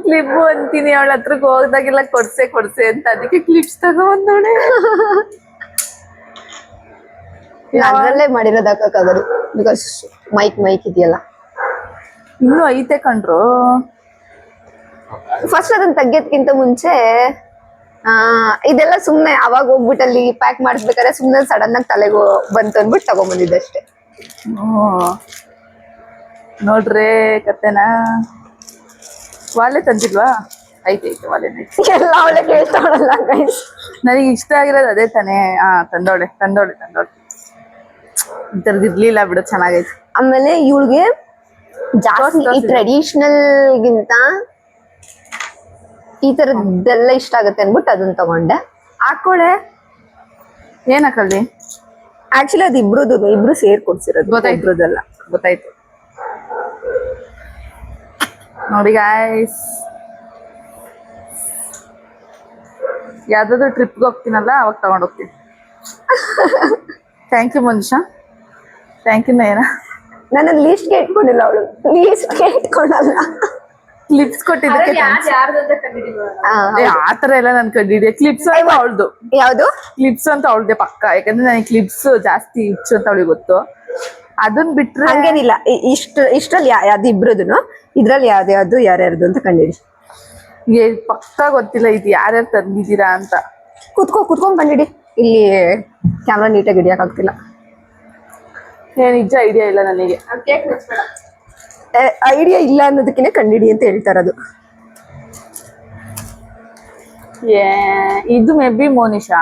ಕ್ಲಿಪ್ಪು ಅಂತೀನಿ. ಅವಳ ಹತ್ರಕ್ಕೆ ಹೋಗ್ದಾಗೆಲ್ಲ ಕೊಡ್ಸೆ ಅಂತ, ಅದಕ್ಕೆ ಕ್ಲಿಪ್ಸ್ ತಗೊಂಡೋಳೆ. ಅದ್ರಲ್ಲೇ ಮಾಡಿರೋದು ಹಾಕಕ್ಕಾಗದು, ಬಿಕಾಸ್ ಮೈಕ್ ಇದೆಯಲ್ಲ. ಇನ್ನು ಐತೆ ಕಣ್ರು. ಫಸ್ಟ್ ಅದನ್ನ ತೆಗಿಯೋದ್ಕಿಂತ ಮುಂಚೆ ಇದೆಲ್ಲ ಸುಮ್ನೆ ಅವಾಗ ಹೋಗ್ಬಿಟ್ಟು ಅಲ್ಲಿ ಪ್ಯಾಕ್ ಮಾಡಿಸ್ಬೇಕಾದ್ರೆ ಸುಮ್ನೆ ಸಡನ್ ಆಗಿ ತಲೆಗೆ ಬಂತು ಅಂದ್ಬಿಟ್ಟು ತಗೊಂಡ್ಬಂದಿದ್ದೆ ಅಷ್ಟೇ. ನೋಡ್ರೆ ಕತೆನಾ. ವಾಲೆ ತಂದಿಲ್ವಾ? ಐತೆ ಒಲೆನೇ ಎಲ್ಲ ಅವಳೆ ಕೇಳ್ತಾವಳಲ್ಲ ಗೈಸ್. ನನಗೆ ಇಷ್ಟ ಆಗಿರೋದು ಅದೇ ತಾನೇ. ತಂದೋಳೆ ಈ ಥರದ್ದು ಇರ್ಲಿಲ್ಲ ಬಿಡು, ಚೆನ್ನಾಗೈತೆ. ಆಮೇಲೆ ಇವಳಿಗೆ ಜಾಸ್ತಿ ಈ ಟ್ರೆಡಿಷನಲ್ ಗಿಂತ ಈ ತರದ್ದೆಲ್ಲ ಇಷ್ಟ ಆಗುತ್ತೆ ಅನ್ಬಿಟ್ಟು ಅದನ್ನ ತಗೊಂಡೆ. ಹಾಕೊಳ್ಳೆ, ಏನ್ ಹಾಕಲ್ಲಿ? ಆಕ್ಚುಲಿ ಅದು ಇಬ್ರು ಸೇರ್ ಕೊಡ್ಸಿರೋದು, ಗೊತ್ತಾಯ್ತು. ಗೊತ್ತಾಯ್ತು ನೋಡಿ ಗಾಯ್ಸ್, ಯಾವ್ದಾದ್ರು ಟ್ರಿಪ್ಗೆ ಹೋಗ್ತೀನಲ್ಲ ಅವಾಗ ತಗೊಂಡೋಗ್ತೀನಿ. ಥ್ಯಾಂಕ್ ಯು ಮನುಷ್ಯ, ಥ್ಯಾಂಕ್ ಯು ನಯನ. ನನ್ನ ಲೀಸ್ಟ್ಗೆ ಇಟ್ಕೊಂಡಿಲ್ಲ ಅವಳು, ಲೀಸ್ಟ್ಗೆ ಇಟ್ಕೊಂಡಲ್ಲ. ಕ್ಲಿಪ್ಸ್ ಕೊಟ್ಟಿದ್ದಕ್ಕೆ ಆತರ ಎಲ್ಲ ನನ್ ಕಂಡಿದ್ದೆ. ಕ್ಲಿಪ್ಸ್ ಅಂತ ಅವಳ್ದು, ಯಾವ್ದು ಕ್ಲಿಪ್ಸ್ ಅಂತ ಅವಳ್ದೆ ಪಕ್ಕ, ಯಾಕಂದ್ರೆ ನನಗೆ ಕ್ಲಿಪ್ಸ್ ಜಾಸ್ತಿ ಹುಚ್ಚು ಅಂತ ಅವಳಿಗೆ ಗೊತ್ತು. ಅದನ್ ಬಿಟ್ರೆ ಹಂಗೇನಿಲ್ಲ, ಇಷ್ಟ್ರಲ್ಲಿ ಅದು ಇಬ್ರದುನು, ಇದ್ರಲ್ಲಿ ಯಾವ್ದು ಯಾರ್ಯಾರ್ದು ಅಂತ ಕಂಡಿಡಿ. ಪಕ್ಕ ಗೊತ್ತಿಲ್ಲ ಇದು ಯಾರ್ಯಾರು ತಂದಿದ್ದೀರಾ ಅಂತ. ಕುತ್ಕೊಂಡ್ ಕಂಡಿಡಿ. ಇಲ್ಲಿ ಕ್ಯಾಮ್ರಾ ನೀಟಾಗಿ ಹಿಡಿಯಕ್ ಆಗ್ತಿಲ್ಲ. ನಿಜ ಐಡಿಯಾ ಇಲ್ಲ ನನಗೆ. ಐಡಿಯಾ ಇಲ್ಲ ಅನ್ನೋದಕ್ಕಿಂತ ಕಂಡಿಡಿ ಅಂತ ಹೇಳ್ತಾ ಇರೋದು. ಇದು ಮೇ ಬಿ ಮೋನಿಶಾ.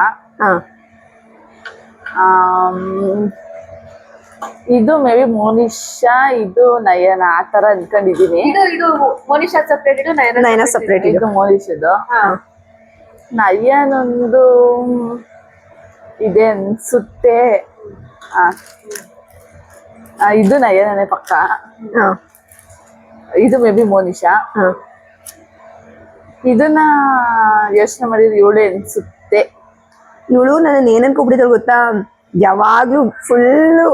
ಇದು ಮೇ ಬಿ ಮೋನಿಶಾ, ಇದು ನಯನ, ಆ ತರ ಅನ್ಕೊಂಡಿದೀನಿ. ಇದು ಮೋನಿಶಾ ಸಪ್ರೇಟ್, ಇದು ನಯನ ಸಪ್ರೇಟ್. ಇದು ಮೋನಿಶದು. ನಯನೊಂದು ಇದೆ ಅನ್ಸುತ್ತೆ. ಇದು ನಯನನೇ ಪಕ್ಕ. ಇದು ಮೇ ಬಿ ಮೋನಿಶಾ. ಇದನ್ನ ಯೋಚನೆ ಮಾಡಿದ್ರೆ ಇವಳೆ ಅನ್ಸುತ್ತೆ. ಇವಳು ನನ್ನ ಏನ್ ಅನ್ಕೊಬಿಟ್ಟಿದ್ದಾಳೆ ಗೊತ್ತಾ, ಯಾವಾಗ್ಲೂ ಫುಲ್ಲು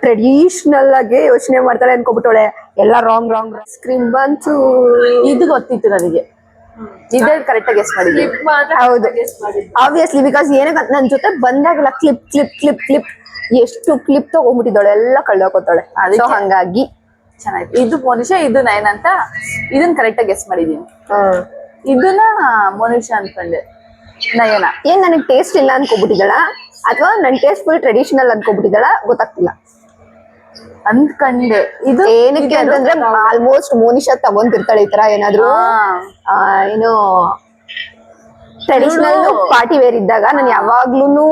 ಟ್ರೆಡಿಷನಲ್ ಆಗಿ ಯೋಚನೆ ಮಾಡ್ತಾಳೆ ಅನ್ಕೊಬಿಟ್ಟವಳೆ. ಎಲ್ಲ ರಾಂಗ್ ಸ್ಕ್ರೀನ್ ಬಂತು. ಇದು ಗೊತ್ತಿತ್ತು ನನಗೆ, ಇದೇ ಕರೆಕ್ಟ್ ಆಗಿ ಗೆಸ್ ಮಾಡಿದ್ವಿ. ಹೌದು, ಆಬ್ವಿಯಸ್ಲಿ, ಬಿಕಾಸ್ ಏನಕ್ಕೆ ನನ್ ಜೊತೆ ಬಂದಾಗಲ್ಲ ಕ್ಲಿಪ್ ಎಷ್ಟು ಕ್ಲಿಪ್ ತಗೊಂಡ್ಬಿಟ್ಟಿದ್ದಾಳೆ, ಎಲ್ಲ ಕಳ್ದಾಕೋತಾಳೆ. ಸೊ ಹಂಗಾಗಿ ಚೆನ್ನಾಗಿ. ಇದು ಮೋನಿಶಾ, ಇದು ನಯನ ಅಂತ ಇದನ್ನ ಕರೆಕ್ಟ್ ಆಗಿ ಗೆಸ್ ಮಾಡಿದೀನಿ. ಇದನ್ನ ಮೋನಿಶಾ ಅನ್ಕೊಂಡೆ. ನಯನ ಏನ್ ನನಗೆ ಟೇಸ್ಟ್ ಇಲ್ಲ ಅನ್ಕೊಬಿಟ್ಟಿದ್ದಾಳ ಅಥವಾ ನನ್ ಟೇಸ್ಟ್ ಫುಲ್ ಟ್ರೆಡಿಷನಲ್ ಅನ್ಕೊಬಿಟ್ಟಿದ್ದಾಳ ಗೊತ್ತಾಗ್ತಿಲ್ಲ. ಅಂದ್ಕಂಡೆ. ಇದು ಏನಕ್ಕೆ ಅಂತಂದ್ರೆ ಆಲ್ಮೋಸ್ಟ್ ಮೋನಿಶಾ ತಗೊಂತಿರ್ತಾಳೆ ಈ ತರ ಏನಾದ್ರು ಏನು ಟ್ರೆಡಿಷನಲ್ ಪಾರ್ಟಿ ವೇರ್ ಇದ್ದಾಗ ನಾನು ಯಾವಾಗ್ಲೂನು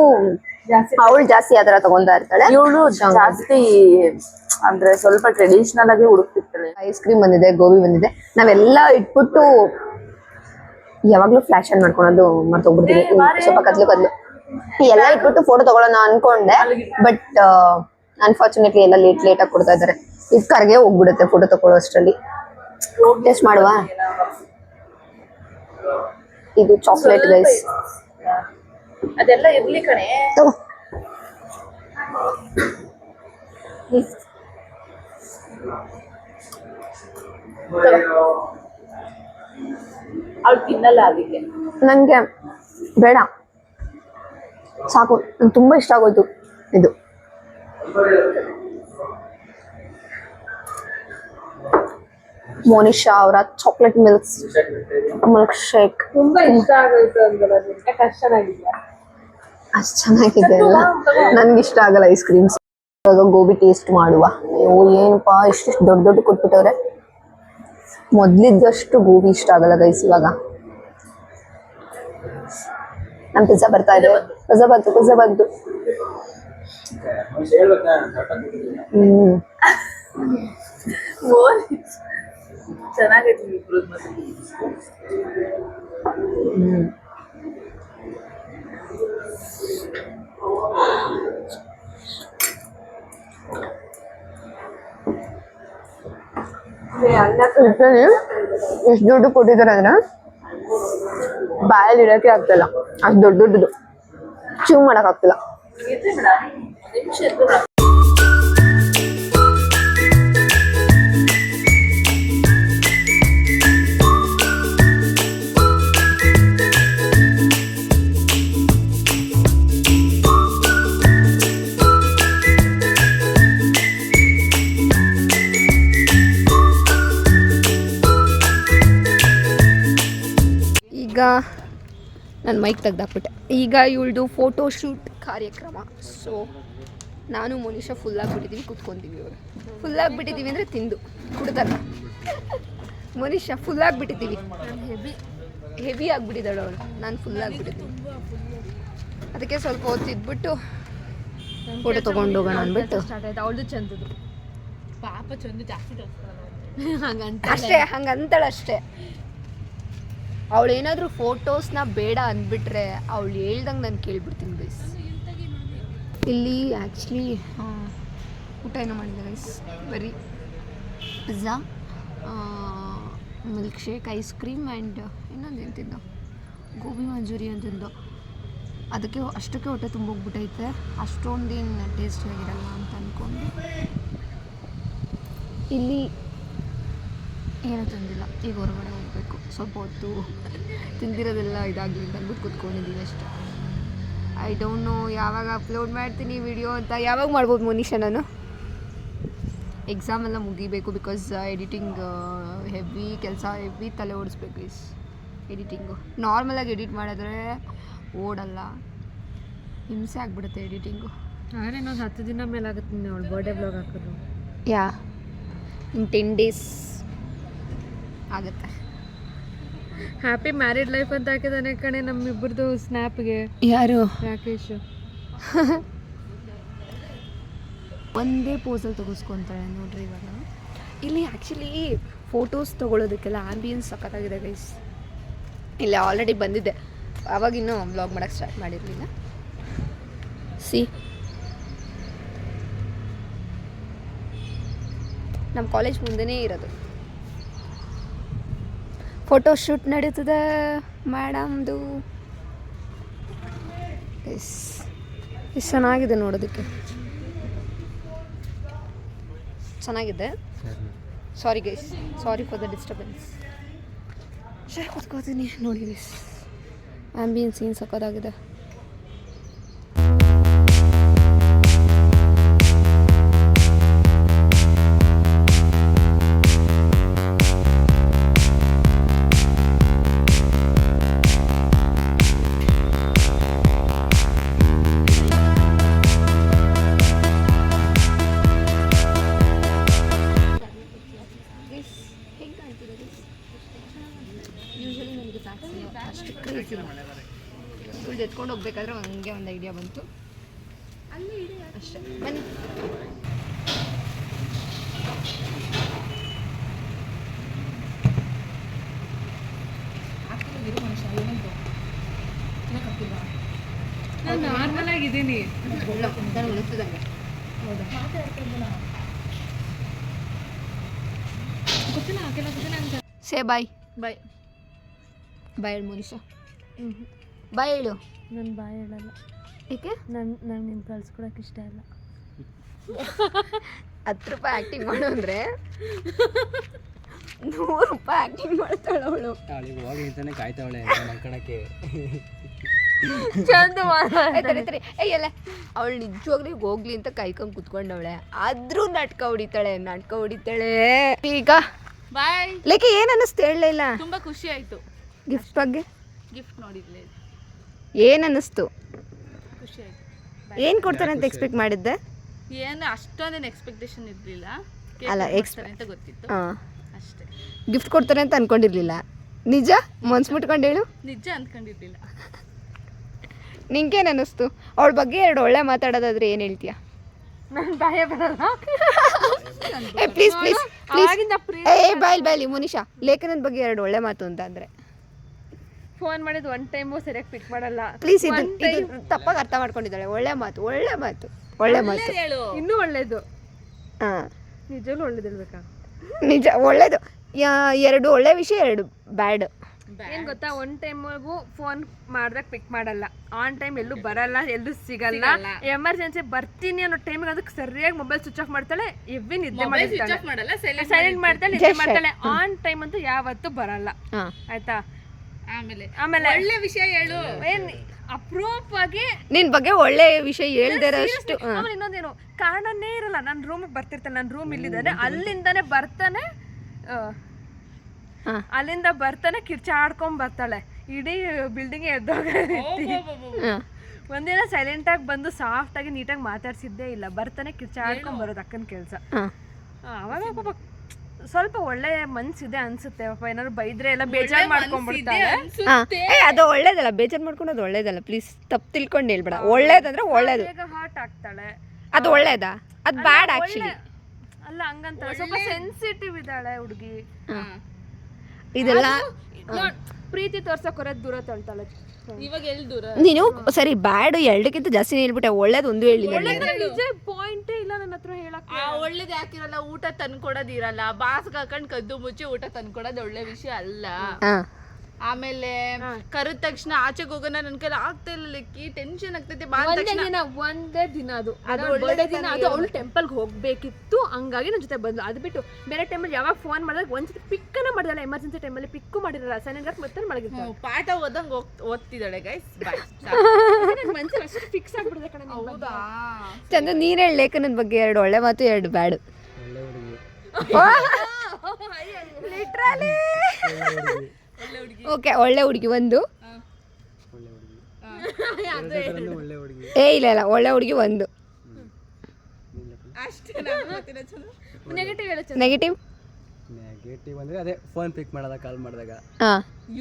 ಅವಳು ಜಾಸ್ತಿ ಆತರ ತಗೊಂತಾ ಇರ್ತಾಳೆ. ಇವಳು ಜಾಸ್ತಿ ಅಂದ್ರೆ ಸ್ವಲ್ಪ ಟ್ರೆಡಿಷನಲ್ ಆಗಿ ಹುಡುಕ್ತಿರ್ತಾಳೆ. ಐಸ್ ಕ್ರೀಮ್ ಬಂದಿದೆ, ಗೋಬಿ ಬಂದಿದೆ. ನಾವೆಲ್ಲ ಇಟ್ಬಿಟ್ಟು ಯಾವಾಗ್ಲೂ ಫ್ಲಾಶನ್ ಮಾಡ್ಕೊಳೋದು ಮರ್ತೋಗ್ಬಿಡ್ತೀವಿ. ಸ್ವಲ್ಪ ಕದ್ಲು ಎಲ್ಲ ಇಟ್ಬಿಟ್ಟು ಫೋಟೋ ತಗೊಳ್ಳೋಣ ಅನ್ಕೊಂಡೆ, ಬಟ್ ಅನ್ಫಾರ್ಚುನೇಟ್ಲಿ ಎಲ್ಲ ಲೇಟ್ ಆಗಿ ಕೊಡ್ತಾ ಇದಾರೆ. ಇದು ಕರ್ಗೆ ಹೋಗ್ಬಿಡುತ್ತೆ ಫೋಟೋ ತಗೊಳ್ಳೋ ಅಷ್ಟರಲ್ಲಿ. ಟೇಸ್ಟ್ ಮಾಡುವ. ಇದು ಚಾಕ್ಲೇಟ್ ಗೈಸ್, ಅದೆಲ್ಲ ಇರ್ಲಿ ಕಣೆ. ತಗೋ. ಅವ್ಳು ತಿನ್ನಲ್ಲ ಅದಕ್ಕೆ. ನಂಗೆ ಬೇಡ, ಸಾಕು. ನಂಗೆ ತುಂಬಾ ಇಷ್ಟ ಆಗೋಯ್ತು ಇದು. ಮೋನಿಶಾ ಅವರ ಚಾಕ್ಲೇಟ್ ಮಿಲ್ಕ್ ಶೇಕ್ ತುಂಬಾ ಇಷ್ಟ ಆಗೋಯ್ತು ಅಂದ್ರೆ ಅಷ್ಟು ಚೆನ್ನಾಗಿಲ್ಲ. ಅಷ್ಟು ಚೆನ್ನಾಗಿದೆ ಅಲ್ಲ. ನನ್ಗೆ ಇಷ್ಟ ಆಗಲ್ಲ ಐಸ್ ಕ್ರೀಮ್ಸ್. ಇವಾಗ ಗೋಬಿ ಟೇಸ್ಟ್ ಮಾಡುವ. ಅಯ್ಯೋ ಏನಪ್ಪಾ ಇಷ್ಟು ದೊಡ್ಡ ಕೊಟ್ಬಿಟ್ಟವ್ರೆ. ಮೊದ್ಲಿದ್ದಷ್ಟು ಗೋಬಿ ಇಷ್ಟ ಆಗಲ್ಲ ಗೈಸ್ ಇವಾಗ. ನಮ್ ಪಿಜ್ಜಾ ಬರ್ತಾ ಇದೆ. ಪಿಜ್ಜಾ ಬಂತು. ಚೆನ್ನಾಗೈತಿ ಇಬ್ರು. ಎಷ್ಟು ದುಡ್ಡು ಕೊಟ್ಟಿದ್ದಾರೆ ಅಂದ್ರೆ ಬಾಯಲ್ಲಿ ಇಡಕ್ಕೆ ಆಗ್ತಿಲ್ಲ. ಅಷ್ಟು ದೊಡ್ಡದು ಚೂ ಮಾಡಕ್ ಆಗ್ತಿಲ್ಲ. ಈಗ ನಾನು ಮೈಕ್ ತೆಗ್ದಾಕ್ಬಿಟ್ಟೆ. ಈಗ ಇವಳ್ದು ಫೋಟೋ ಶೂಟ್ ಕಾರ್ಯಕ್ರಮ. ಸೊ ನಾನು ಮೋನಿಶಾ ಫುಲ್ ಆಗಿಬಿಟ್ಟಿದ್ದೀವಿ, ಕೂತ್ಕೊಂತೀವಿ. ಇವಾಗ ಫುಲ್ ಆಗಿಬಿಟ್ಟಿದ್ದೀವಿ ಅಂದರೆ ತಿಂದು ಕುಡ್ದಲ್ಲ. ಮೋನಿಶಾ ಫುಲ್ ಆಗಿಬಿಟ್ಟಿದ್ದೀವಿ. ಹೆವಿ ಆಗಿಬಿಟ್ಟಿದ್ದಾಳೆ ಅವಳು, ನಾನು ಫುಲ್ ಆಗಿಬಿಟ್ಟಿದ್ದೀನಿ. ಅದಕ್ಕೆ ಸ್ವಲ್ಪ ಹೊತ್ತಿದ್ಬಿಟ್ಟು ಫೋಟೋ ತೊಗೊಂಡು ಹೋಗೋಣ ಅಂದ್ಬಿಟ್ಟು ಸ್ಟಾರ್ಟ್ ಆಯ್ತು. ಅವಳದು ಚಂದದು ಪಾಪ ಚಂದು ಜಾಸ್ತಿ ಹಂಗಂತ ಅಷ್ಟೇ, ಹಂಗಂತಾಳೆ ಅಷ್ಟೇ. ಅವಳು ಏನಾದರೂ ಫೋಟೋಸ್ನ ಬೇಡ ಅಂದ್ಬಿಟ್ರೆ ಅವಳು ಹೇಳ್ದಂಗೆ ನಾನು ಕೇಳ್ಬಿಡ್ತೀನಿ ಗೈಸ್. ಇಲ್ಲಿ ಆ್ಯಕ್ಚುಲಿ ಊಟ ಏನೋ ಮಾಡಿದೆ ಗೈಸ್, ಬರೀ pizza, milkshake, ice cream and ಇನ್ನೊಂದು ಏನು ತಿಂದೋ, ಗೋಬಿ ಮಂಚೂರಿ ತಿಂದೋ. ಅದಕ್ಕೆ ಅಷ್ಟಕ್ಕೆ ಹೊಟ್ಟೆ ತುಂಬೋಗ್ಬಿಟ್ಟೈತೆ, ಅಷ್ಟೊಂದೇನು ಟೇಸ್ಟ್ ಆಗಿರಲ್ಲ ಅಂತ ಅಂದ್ಕೊಂಡು ಇಲ್ಲಿ ಏನೂ ತಂದಿಲ್ಲ. ಈಗ ಹೊರಗಡೆ ಹೋಗಬೇಕು, ಸ್ವಲ್ಪ ಹೊತ್ತು ತಿಂದಿರೋದೆಲ್ಲ ಇದಾಗಲಿ ಅಂತ ಅಂದ್ಬಿಟ್ಟು ಕೂತ್ಕೊಂಡಿದ್ದೀವಿ ಅಷ್ಟೇ. ಐ ಡೋಂಟ್ ನೋ ಯಾವಾಗ ಅಪ್ಲೋಡ್ ಮಾಡ್ತೀನಿ ವಿಡಿಯೋ ಅಂತ. ಯಾವಾಗ ಮಾಡ್ಬೋದು ಮೋನಿಶಾ ನಾನು? ಎಕ್ಸಾಮ್ ಎಲ್ಲ ಮುಗಿಬೇಕು, ಬಿಕಾಸ್ ಎಡಿಟಿಂಗ್ ಹೆವಿ ಕೆಲಸ, ಹೆವಿ ತಲೆ ಓಡಿಸ್ಬೇಕು ಇಸ್ ಎಡಿಟಿಂಗು. ನಾರ್ಮಲಾಗಿ ಎಡಿಟ್ ಮಾಡಿದ್ರೆ ಓಡಲ್ಲ, ಹಿಂಸೆ ಆಗಿಬಿಡುತ್ತೆ ಎಡಿಟಿಂಗು. ಆದರೆ ಇನ್ನೊಂದು 10 ದಿನ ಮೇಲೆ ಆಗುತ್ತೆ ಅವಳು ಬರ್ಡೇ ಬ್ಲಾಗ್ ಹಾಕೋದು. ಯಾ, ಇನ್ 10 days ಆಗುತ್ತೆ. ಹ್ಯಾಪಿ ಮ್ಯಾರಿಡ್ ಲೈಫ್ ಅಂತ ಹಾಕಿದಾನೆ ಕಣೆ ನಮ್ಮಿಬ್ಬರದು ಸ್ನ್ಯಾಪ್ಗೆ. ಯಾರು? ರಾಕೇಶ್. ಒಂದೇ ಪೋಸಲ್ಲಿ ತೆಗೆಸ್ಕೊತಾಳೆ ನೋಡ್ರಿ. ಇವಾಗ ಇಲ್ಲಿ ಆ್ಯಕ್ಚುಲಿ ಫೋಟೋಸ್ ತೊಗೊಳೋದಕ್ಕೆಲ್ಲ ಆ್ಯಂಬಿಯನ್ಸ್ ಸಖತ್ತಾಗಿದೆ ಗೈಸ್. ಇಲ್ಲ ಆಲ್ರೆಡಿ ಬಂದಿದ್ದೆ, ಆವಾಗಿನ್ನೂ ವ್ಲಾಗ್ ಮಾಡೋಕ್ಕೆ ಸ್ಟಾರ್ಟ್ ಮಾಡಿರಲಿಲ್ಲ. ಸಿ ನಮ್ಮ ಕಾಲೇಜ್ ಮುಂದೆನೇ ಇರೋದು. ಫೋಟೋ ಶೂಟ್ ನಡೀತದೆ ಮೇಡಮ್ದು. ಎಷ್ಟು ಚೆನ್ನಾಗಿದೆ ನೋಡೋದಕ್ಕೆ, ಚೆನ್ನಾಗಿದೆ. Sorry guys, sorry for the disturbance. ಕೂತ್ಕೋತೀನಿ ನೋಡಿ ಗೈಸ್, ಆ್ಯಂಬಿಯನ್ಸ್ ಏನು ಸಕ್ಕತ್ತಾಗಿದೆ. ಯೂಶ್ವಲಿ ನನಗೆ ಫ್ಯಾಕ್ಟ್ರಿ ಅಷ್ಟು ಕ್ರೇಜ್ ಇಲ್ಲ. ಇವಳು ಎತ್ಕೊಂಡು ಹೋಗ್ಬೇಕಾದ್ರೆ ಹಂಗೆ ಒಂದು ಐಡಿಯಾ ಬಂತು ಅಷ್ಟೇ. ಬನ್ನಿ. ನಾನು ನಾರ್ಮಲ್ ಆಗಿದ್ದೀನಿ. ಉಳಿಸ್ತದಂಗೆ. ಹೌದಾ? ಗೊತ್ತಿಲ್ಲ ಕೆಲವು ಗೊತ್ತಿಲ್ಲ ಅಂತ. ಸೇ ಬಾಯ್. ಬಾಯ್ ಬಾಯ್ ಹೇಳು ಮೋನಿಶಾ. ಬಾಯ್ ಹೇಳು. ನಾನು ಬಾಯ್ ಹೇಳಲ್ಲ. ಏಕೆ? ನಂಗೆ ನಿನ್ನ ಕಳ್ಸ್ಕೊಡಕ್ಕೆ ಇಷ್ಟ ಇಲ್ಲ. 10 ರೂಪಾಯಿ ಆ್ಯಕ್ಟಿಂಗ್ ಮಾಡು ಅಂದರೆ 100 ರೂಪಾಯಿ ಆ್ಯಕ್ಟಿಂಗ್ ಮಾಡ್ತಾಳೆ ಅವಳು. ಹೋಗಿ ಕಾಯ್ತಾವಳೆ ಮಲ್ಕೊಳಕ್ಕೆ. ಚಂದ ಮಾತಾಡ್ತಾರೆ. ಎಲ್ಲ ಅವಳು ನಿಜವಾಗ್ಲೂ ಹೋಗ್ಲಿ ಅಂತ ಕಾಯ್ಕೊಂಡು ಕುತ್ಕೊಂಡವಳೆ, ಆದ್ರೂ ನಾಟಕ ಹೊಡಿತಾಳೆ. ಈಗ ಬಾಯ್. ಲೇಕೆ ಏನು ಅನ್ನಿಸ್ತು ಹೇಳಲೇ ಇಲ್ಲ. ತುಂಬ ಖುಷಿ ಆಯಿತು. ಗಿಫ್ಟ್ ಬಗ್ಗೆ ಗಿಫ್ಟ್ ನೋಡಿದ್ಲೆ ಏನು ಅನ್ನಿಸ್ತು? ಖುಷಿ ಆಯಿತು. ಏನು ಕೊಡ್ತಾರೆ ಅಂತ ಎಕ್ಸ್ಪೆಕ್ಟ್ ಮಾಡಿದ್ದೆ? ಏನು ಅಷ್ಟೊಂದೇನು ಎಕ್ಸ್ಪೆಕ್ಟೇಷನ್ ಇರಲಿಲ್ಲ. ಅಲ್ಲ, ಅಂತ ಗೊತ್ತಿತ್ತು ಹಾಂ, ಅಷ್ಟೇ. ಗಿಫ್ಟ್ ಕೊಡ್ತಾರೆ ಅಂತ ಅನ್ಕೊಂಡಿರ್ಲಿಲ್ಲ. ನಿಜ ಮನ್ಸು ಮುಟ್ಕೊಂಡು ಹೇಳು. ನಿಜ ಅಂದ್ಕೊಂಡಿರ್ಲಿಲ್ಲ. ನಿಂಗೇನು ಅನ್ನಿಸ್ತು? ಅವಳ ಬಗ್ಗೆ 2 ಒಳ್ಳೆ ಮಾತಾಡೋದಾದ್ರೆ ಏನು ಹೇಳ್ತೀಯ? ನಾನು ಬಾಯ ಬರಲ್ಲ. ಪ್ಲೀಸ್ ಆಗಿಂದ ಬಾಯ್ಲಿ ಮೋನಿಶಾ, ಲೇಖನದ ಬಗ್ಗೆ 2 ಒಳ್ಳೆ ಮಾತು ಅಂತ ಅಂದರೆ ಫೋನ್ ಮಾಡಿದ್ದು 1 ಟೈಮು ಸರಿಯಾಗಿ ಪಿಕ್ ಮಾಡಲ್ಲ. ಪ್ಲೀಸ್. ಇದು ತಪ್ಪಾಗಿ ಅರ್ಥ ಮಾಡ್ಕೊಂಡಿದ್ದಾಳೆ. ಒಳ್ಳೆ ಮಾತು ಹೇಳು. ಇನ್ನೂ ಒಳ್ಳೇದು. ಹಾಂ, ನಿಜವೂ ಒಳ್ಳೇದು ಹೇಳ್ಬೇಕಾ? ನಿಜ ಒಳ್ಳೇದು. 2 ಒಳ್ಳೆ ವಿಷಯ, 2 ಬ್ಯಾಡ್. ಏನು ಗೊತ್ತಾ, 1 ಟೈಮ್ಗೂ ಫೋನ್ ಮಾಡಿದಾಗ ಪಿಕ್ ಮಾಡಲ್ಲ, ಆನ್ ಟೈಮ್ ಎಲ್ಲೂ ಬರಲ್ಲ, ಎಲ್ಲೂ ಸಿಗಲ್ಲ. ಎಮರ್ಜೆನ್ಸಿ ಬರ್ತೀನಿ ಅನ್ನೋ ಟೈಮಿಗೆ ಅದಕ್ಕೆ ಸರಿಯಾಗಿ ಮೊಬೈಲ್ ಸ್ವಿಚ್ ಆಫ್ ಮಾಡ್ತಾಳೆ. ಎವ್ವಿ ನಿದ್ದೆ ಮಾಡ್ತಾಳೆ, ಸೈಲೆಂಟ್ ಮಾಡ್ತಾಳೆ, ನಿದ್ದೆ ಮಾಡ್ತಾಳೆ. ಆನ್ ಟೈಮ್ ಅಂತೂ ಯಾವತ್ತೂ ಬರಲ್ಲ. ಆಯ್ತಾ? ಆಮೇಲೆ ಒಳ್ಳೆ ವಿಷಯ ಹೇಳು. ಏನ್ ಅಪ್ರೂಪವಾಗಿ ನಿನ್ ಬಗ್ಗೆ ಒಳ್ಳೆ ವಿಷಯ ಹೇಳ್ದಿರೋಷ್ಟು. ಆಮೇಲೆ ಇನ್ನೊಂದೇನು ಕಾರಣನೇ ಇರಲ್ಲ. ನನ್ನ ರೂಮಿಗೆ ಬರ್ತಿರ್ತಾನೆ, ನನ್ನ ರೂಮ್ ಇಲ್ಲಿದ್ದಾನೆ, ಅಲ್ಲಿಂದಾನೆ ಬರ್ತಾನೆ, ಅಲ್ಲಿಂದ ಬರ್ತಾನೆ ಕಿರ್ಚಾಡ್ಕೊಂಡ್ ಬರ್ತಾಳೆ. ಇಡೀ ಬಿಲ್ಡಿಂಗ್ ಎದ್ದೋಗ. ಒಂದಿನ ಸೈಲೆಂಟ್ ಆಗಿ ಬಂದು ಸಾಫ್ಟ್ ಆಗಿ ನೀಟಾಗಿ ಮಾತಾಡ್ಸಿದ್ದೇ ಇಲ್ಲ. ಬರ್ತಾನೆ ಕಿರ್ಚಾಡ್ಕೊಂಡ್ ಬರೋದು ಅಕ್ಕನ ಕೆಲಸ. ಅವಾಗ ಪಾಪ ಸ್ವಲ್ಪ ಒಳ್ಳೆ ಮನ್ಸಿದೆ ಅನ್ಸುತ್ತೆ ಪಾಪ, ಏನಾದ್ರು ಬೈದ್ರೆ ಎಲ್ಲ ಬೇಜಾರ್ ಮಾಡ್ಕೊಂಡ್ಬಿಡ್ತಾರೆ. ಅದು ಒಳ್ಳೇದಲ್ಲ, ಬೇಜಾರು ಮಾಡ್ಕೊಳೋದು ಒಳ್ಳೇದಲ್ಲ, ಪ್ಲೀಸ್ ತಪ್ಪು ತಿಳ್ಕೊಂಡು ಹೇಳ್ಬೇಡ. ಒಳ್ಳೇದಂದ್ರೆ ಒಳ್ಳೇದು, ಬೇಗ ಹಾರ್ಟ್ ಆಗ್ತಾಳೆ. ಅದು ಒಳ್ಳೇದಾ? ಅದು ಬ್ಯಾಡ್ ಆಕ್ಚುಲಿ. ಅಲ್ಲ ಹಂಗಂತ ಸ್ವಲ್ಪ ಸೆನ್ಸಿಟಿವ್ ಇದ್ದಾಳೆ ಹುಡುಗಿ. ಇದೆಲ್ಲ ಪ್ರೀತಿ ತೋರ್ಸಕ್ ಹೊರದ್ ದೂರ ತಳ್ತಾಳೆ. ಇವಾಗ ಎಲ್ಲಿ ದೂರ? ನೀನು ಸರಿ ಬ್ಯಾಡ್ ಎರಡಕ್ಕಿಂತ ಜಾಸ್ತಿ ಹೇಳ್ಬಿಟ್ಟೆ, ಒಳ್ಳೇದು ಒಂದು ಹೇಳಿಲ್ಲ. ನಿಜ ಪಾಯಿಂಟೇ ಇಲ್ಲ ನನ್ನ ಹತ್ರ ಹೇಳಕ್. ಒಳ್ಳೇದ್ ಯಾಕಿರಲ್ಲ, ಊಟ ತಂದ್ಕೊಡೋದಿರಲ್ಲ, ಬಾಸ್ಗೆ ಹಾಕೊಂಡ್ ಕದ್ದು ಮುಚ್ಚಿ ಊಟ ತಂದ್ಕೊಡೋದು ಒಳ್ಳೆ ವಿಷಯ ಅಲ್ಲ. ಆಮೇಲೆ ಕರೆದ ತಕ್ಷಣ ಆಚೆಗೆ ಹೋಗೋಣ ನನ್ ಕೈಲಿ ಆಗ್ತಾ ಇಲ್ಲ, ಲೆಕ್ಕಿ ಟೆನ್ಷನ್ ಆಗ್ತೈತೆ. ಒಂದೇ ದಿನ ಅದು ಒಳ್ಳೆ ದಿನ, ಅದು ಅವಳು ಟೆಂಪಲ್ಗೆ ಹೋಗ್ಬೇಕಿತ್ತು, ಹಂಗಾಗಿ ನನ್ನ ಜೊತೆ ಬಂದು. ಅದು ಬಿಟ್ಟು ಬೇರೆ ಟೈಮಲ್ಲಿ ಯಾವಾಗ ಫೋನ್ ಮಾಡಿದಾಗ ಒಂದ್ಸತಿ ಪಿಕ್ಕನ ಮಾಡಿದಲ್ಲ, ಎಮರ್ಜೆನ್ಸಿ ಟೈಮಲ್ಲಿ ಪಿಕ್ಕು ಮಾಡಿರಲ್ಲ, ಸೈಲೆಂಟ್ ಮತ್ತೆ ಮಲಗಿರ್ತಾಳೆ. ಪಾಠ ಓದಂಗ್ ಓದ್ತಿದ್ದಾಳೆ ಗೈಸ್. ಮನ್ಸಲ್ಲಿ ಅಷ್ಟು ಫಿಕ್ಸ್ ಆಗ್ಬಿಡಿದೆ ಕಣ. ಹೌದಾ? ಚಂದ, ನೀನ್ ಹೇಳಿ ಲೇಖನದ ಬಗ್ಗೆ 2 ಒಳ್ಳೆ ಮಾತು 2 ಬ್ಯಾಡ್. ಒಳ್ಳೆ ಹುಡುಗಿ. ಲಿಟ್ರಲಿ ಓಕೆ, ಒಳ್ಳೆ ಹುಡುಗಿ ಒಂದು. ಒಳ್ಳೆ ಹುಡುಗಿ. ಒಳ್ಳೆ ಹುಡುಗಿ. ಇಲ್ಲ ಒಳ್ಳೆ ಹುಡುಗಿ ಒಂದು. ಅಷ್ಟೇ. ನೆಗೆಟಿವ್ ಹೇಳ. ನೆಗೆಟಿವ್ ಅಂದ್ರೆ ಅದೇ ಫೋನ್ ಪಿಕ್ ಮಾಡಲ್ಲ, ಕಾಲ್ ಮಾಡಿದಾಗ.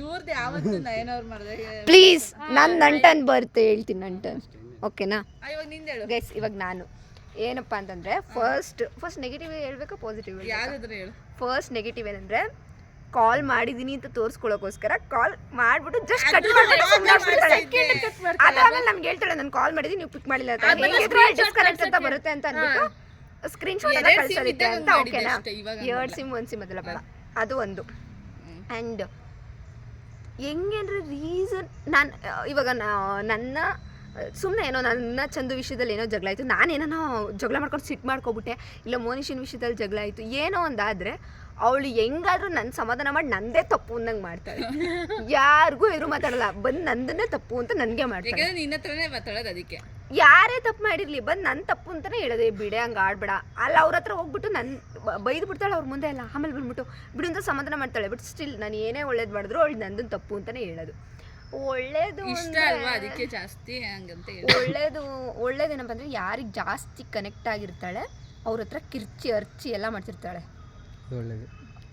ಇವ್ರದ್ದು ಯಾವತ್ತು ನಯನವ್ರು ಮಾಡಿದಾಗ. ಪ್ಲೀಸ್, ನನ್ನ ಟರ್ನ್ ಬರುತ್ತೆ, ಹೇಳ್ತೀನಿ ನನ್ನ ಟರ್ನ್. ಓಕೆನಾ? ಇವಾಗ ನಿಂದ ಹೇಳು ಗೈಸ್, ಇವಾಗ ನಾನು ಏನಪ್ಪ ಅಂತಂದ್ರೆ ಫಸ್ಟ್ ನೆಗೆಟಿವ್ ಹೇಳ್ಬೇಕಾ ಪಾಸಿಟಿವ್? ಯಾವ್ದಾದ್ರು ಹೇಳು. ಫಸ್ಟ್ ನೆಗೆಟಿವ್ ಏನಂದ್ರೆ, ಕಾಲ್ ಮಾಡಿದೀನಿ ಅಂತ ತೋರಿಸ್ಕೊಳ್ಳೋಕೋಸ್ಕರ ಕಾಲ್ ಮಾಡ್ಬಿಟ್ಟು ಜಸ್ಟ್ ಕಟ್ ಮಾಡ್ಬಿಟ್ಟು ಸುಮ್ನೆ ಆಗ್ಬಿಡ್ತಾಳೆ. ಅದಾದ್ಮೇಲೆ ನಮ್ಗೆ ಹೇಳ್ತಾಳೆ, ನಾನು ಕಾಲ್ ಮಾಡಿದೀನಿ ನೀವು ಪಿಕ್ ಮಾಡಿಲ್ಲ ಅಂತ, ಹೇಗಿದ್ರೆ ಡಿಸ್ಕನೆಕ್ಟ್ ಅಂತ ಬರುತ್ತೆ ಅಂತ ಅಂದ್ಬಿಟ್ಟು ಸ್ಕ್ರೀನ್ ಶಾಟ್ ಎಲ್ಲ ಕಳ್ಸೋದಿತ್ತೆ ಅಂತ. ಓಕೆನಾ? 2 ಸಿಮ್ 1 ಸಿಮ್ ಅದೆಲ್ಲ ಬೇಡ, ಅದು ಒಂದು. ಆ್ಯಂಡ್ ಹೆಂಗೇನ್ರೆ ರೀಸನ್, ನಾನು ಇವಾಗ ನನ್ನ ಸುಮ್ಮನೆ ಏನೋ ನನ್ನ ಚಂದು ವಿಷಯದಲ್ಲಿ ಏನೋ ಜಗಳ ಆಯಿತು, ನಾನೇನೋ ಜಗಳ ಮಾಡ್ಕೊಂಡು ಸಿಟ್ಟು ಮಾಡ್ಕೊಬಿಟ್ಟೆ, ಇಲ್ಲ ಮೋನಿಷಿನ ವಿಷಯದಲ್ಲಿ ಜಗಳ ಆಯಿತು, ಏನೋ ಒಂದಾದರೆ ಅವಳು ಹೆಂಗಾದ್ರೂ ನನ್ನ ಸಮಾಧಾನ ಮಾಡಿ ನಂದೇ ತಪ್ಪು ಅಂದಂಗೆ ಮಾಡ್ತಾಳೆ. ಯಾರಿಗೂ ಎದುರು ಮಾತಾಡಲ್ಲ, ಬಂದು ನಂದನ್ನೇ ತಪ್ಪು ಅಂತ ನನಗೆ ಮಾಡ್ತಾಳೆ. ನಿನ್ನ ಹತ್ರನೇ ಮಾತಾಡೋದು ಅದಕ್ಕೆ. ಯಾರೇ ತಪ್ಪು ಮಾಡಿರಲಿ ಬಂದು ನನ್ನ ತಪ್ಪು ಅಂತಲೇ ಹೇಳೋದೇ, ಬಿಡೆ ಹಂಗೆ ಆಡ್ಬೇಡ. ಅಲ್ಲ ಅವ್ರ ಹತ್ರ ಹೋಗ್ಬಿಟ್ಟು ಬೈದು ಬಿಡ್ತಾಳೆ ಅವ್ರ ಮುಂದೆ ಎಲ್ಲ, ಆಮೇಲೆ ಬಂದ್ಬಿಟ್ಟು ಬಿಡು ಅಂತ ಸಮಾಧಾನ ಮಾಡ್ತಾಳೆ. ಬಟ್ ಸ್ಟಿಲ್ ನಾನು ಏನೇ ಒಳ್ಳೇದು ಮಾಡಿದ್ರು ಅವಳು ನಂದನ್ನು ತಪ್ಪು ಅಂತಲೇ ಹೇಳೋದು. ಒಳ್ಳೇದು ಇಷ್ಟ ಅಲ್ವಾ, ಅದಕ್ಕೆ ಜಾಸ್ತಿ ಹಂಗಂತ ಒಳ್ಳೇದೇನಪ್ಪ ಅಂದರೆ, ಯಾರಿಗೆ ಜಾಸ್ತಿ ಕನೆಕ್ಟ್ ಆಗಿರ್ತಾಳೆ ಅವ್ರ ಹತ್ರ ಕಿರ್ಚಿ ಅರ್ಚಿ ಎಲ್ಲ ಮಾಡ್ತಿರ್ತಾಳೆ. ಒಳ್ಳೇದು.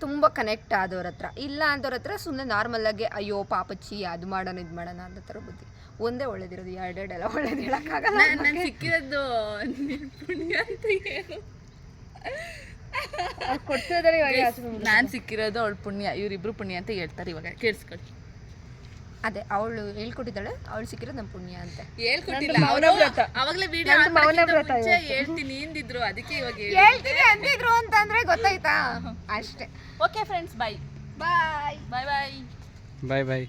ತುಂಬ ಕನೆಕ್ಟ್ ಆದವ್ರ ಹತ್ರ. ಇಲ್ಲ ಅಂತವ್ರ ಹತ್ರ ಸುಮ್ಮನೆ ನಾರ್ಮಲಾಗಿ ಅಯ್ಯೋ ಪಾಪಚ್ಚಿ ಅದು ಮಾಡೋಣ ಇದು ಮಾಡೋಣ ಅನ್ನೋ ಥರ ಬುದ್ಧಿ. ಒಂದೇ ಒಳ್ಳೇದಿರೋದು, 2 ಎಲ್ಲ ಒಳ್ಳೇದು ಹೇಳೋಕ್ಕಾಗಲ್ಲ. ನಾನು ಸಿಕ್ಕಿರೋದು ಪುಣ್ಯ ಅಂತ ಹೇಳು. ನಾನು ಸಿಕ್ಕಿರೋದು ಅವಳು ಪುಣ್ಯ, ಇವರಿಬ್ರು ಪುಣ್ಯ ಅಂತ ಹೇಳ್ತಾರೆ. ಇವಾಗ ಕೇಳಿಸ್ಕೊಳ್ಳಿ. ಅದೇ ಅವಳು ಹೇಳ್ಕೊಟ್ಟಿದ್ದಾಳೆ, ಅವಳು ಸಿಕ್ಕಿರೋದು ನಮ್ಮ ಪುಣ್ಯ ಅಂತ. ಹೇಳ್ಕೊಟ್ಟಿಲ್ಲ, ಅವಾಗಲೇ ವಿಡಿಯೋ ಮುಂಚೆ ಹೇಳ್ತೀನಿ ಎಂದಿದ್ರು, ಅದಕ್ಕೆ ಇವಾಗ ಹೇಳ್ತೀನಿ ಅಂದಿದ್ರು ಅಂತಂದ್ರೆ ಗೊತ್ತಾಯ್ತಾ? ಅಷ್ಟೇ. ಓಕೆ ಫ್ರೆಂಡ್ಸ್, ಬಾಯ್ ಬಾಯ್ ಬಾಯ್ ಬಾಯ್ ಬಾಯ್ ಬಾಯ್.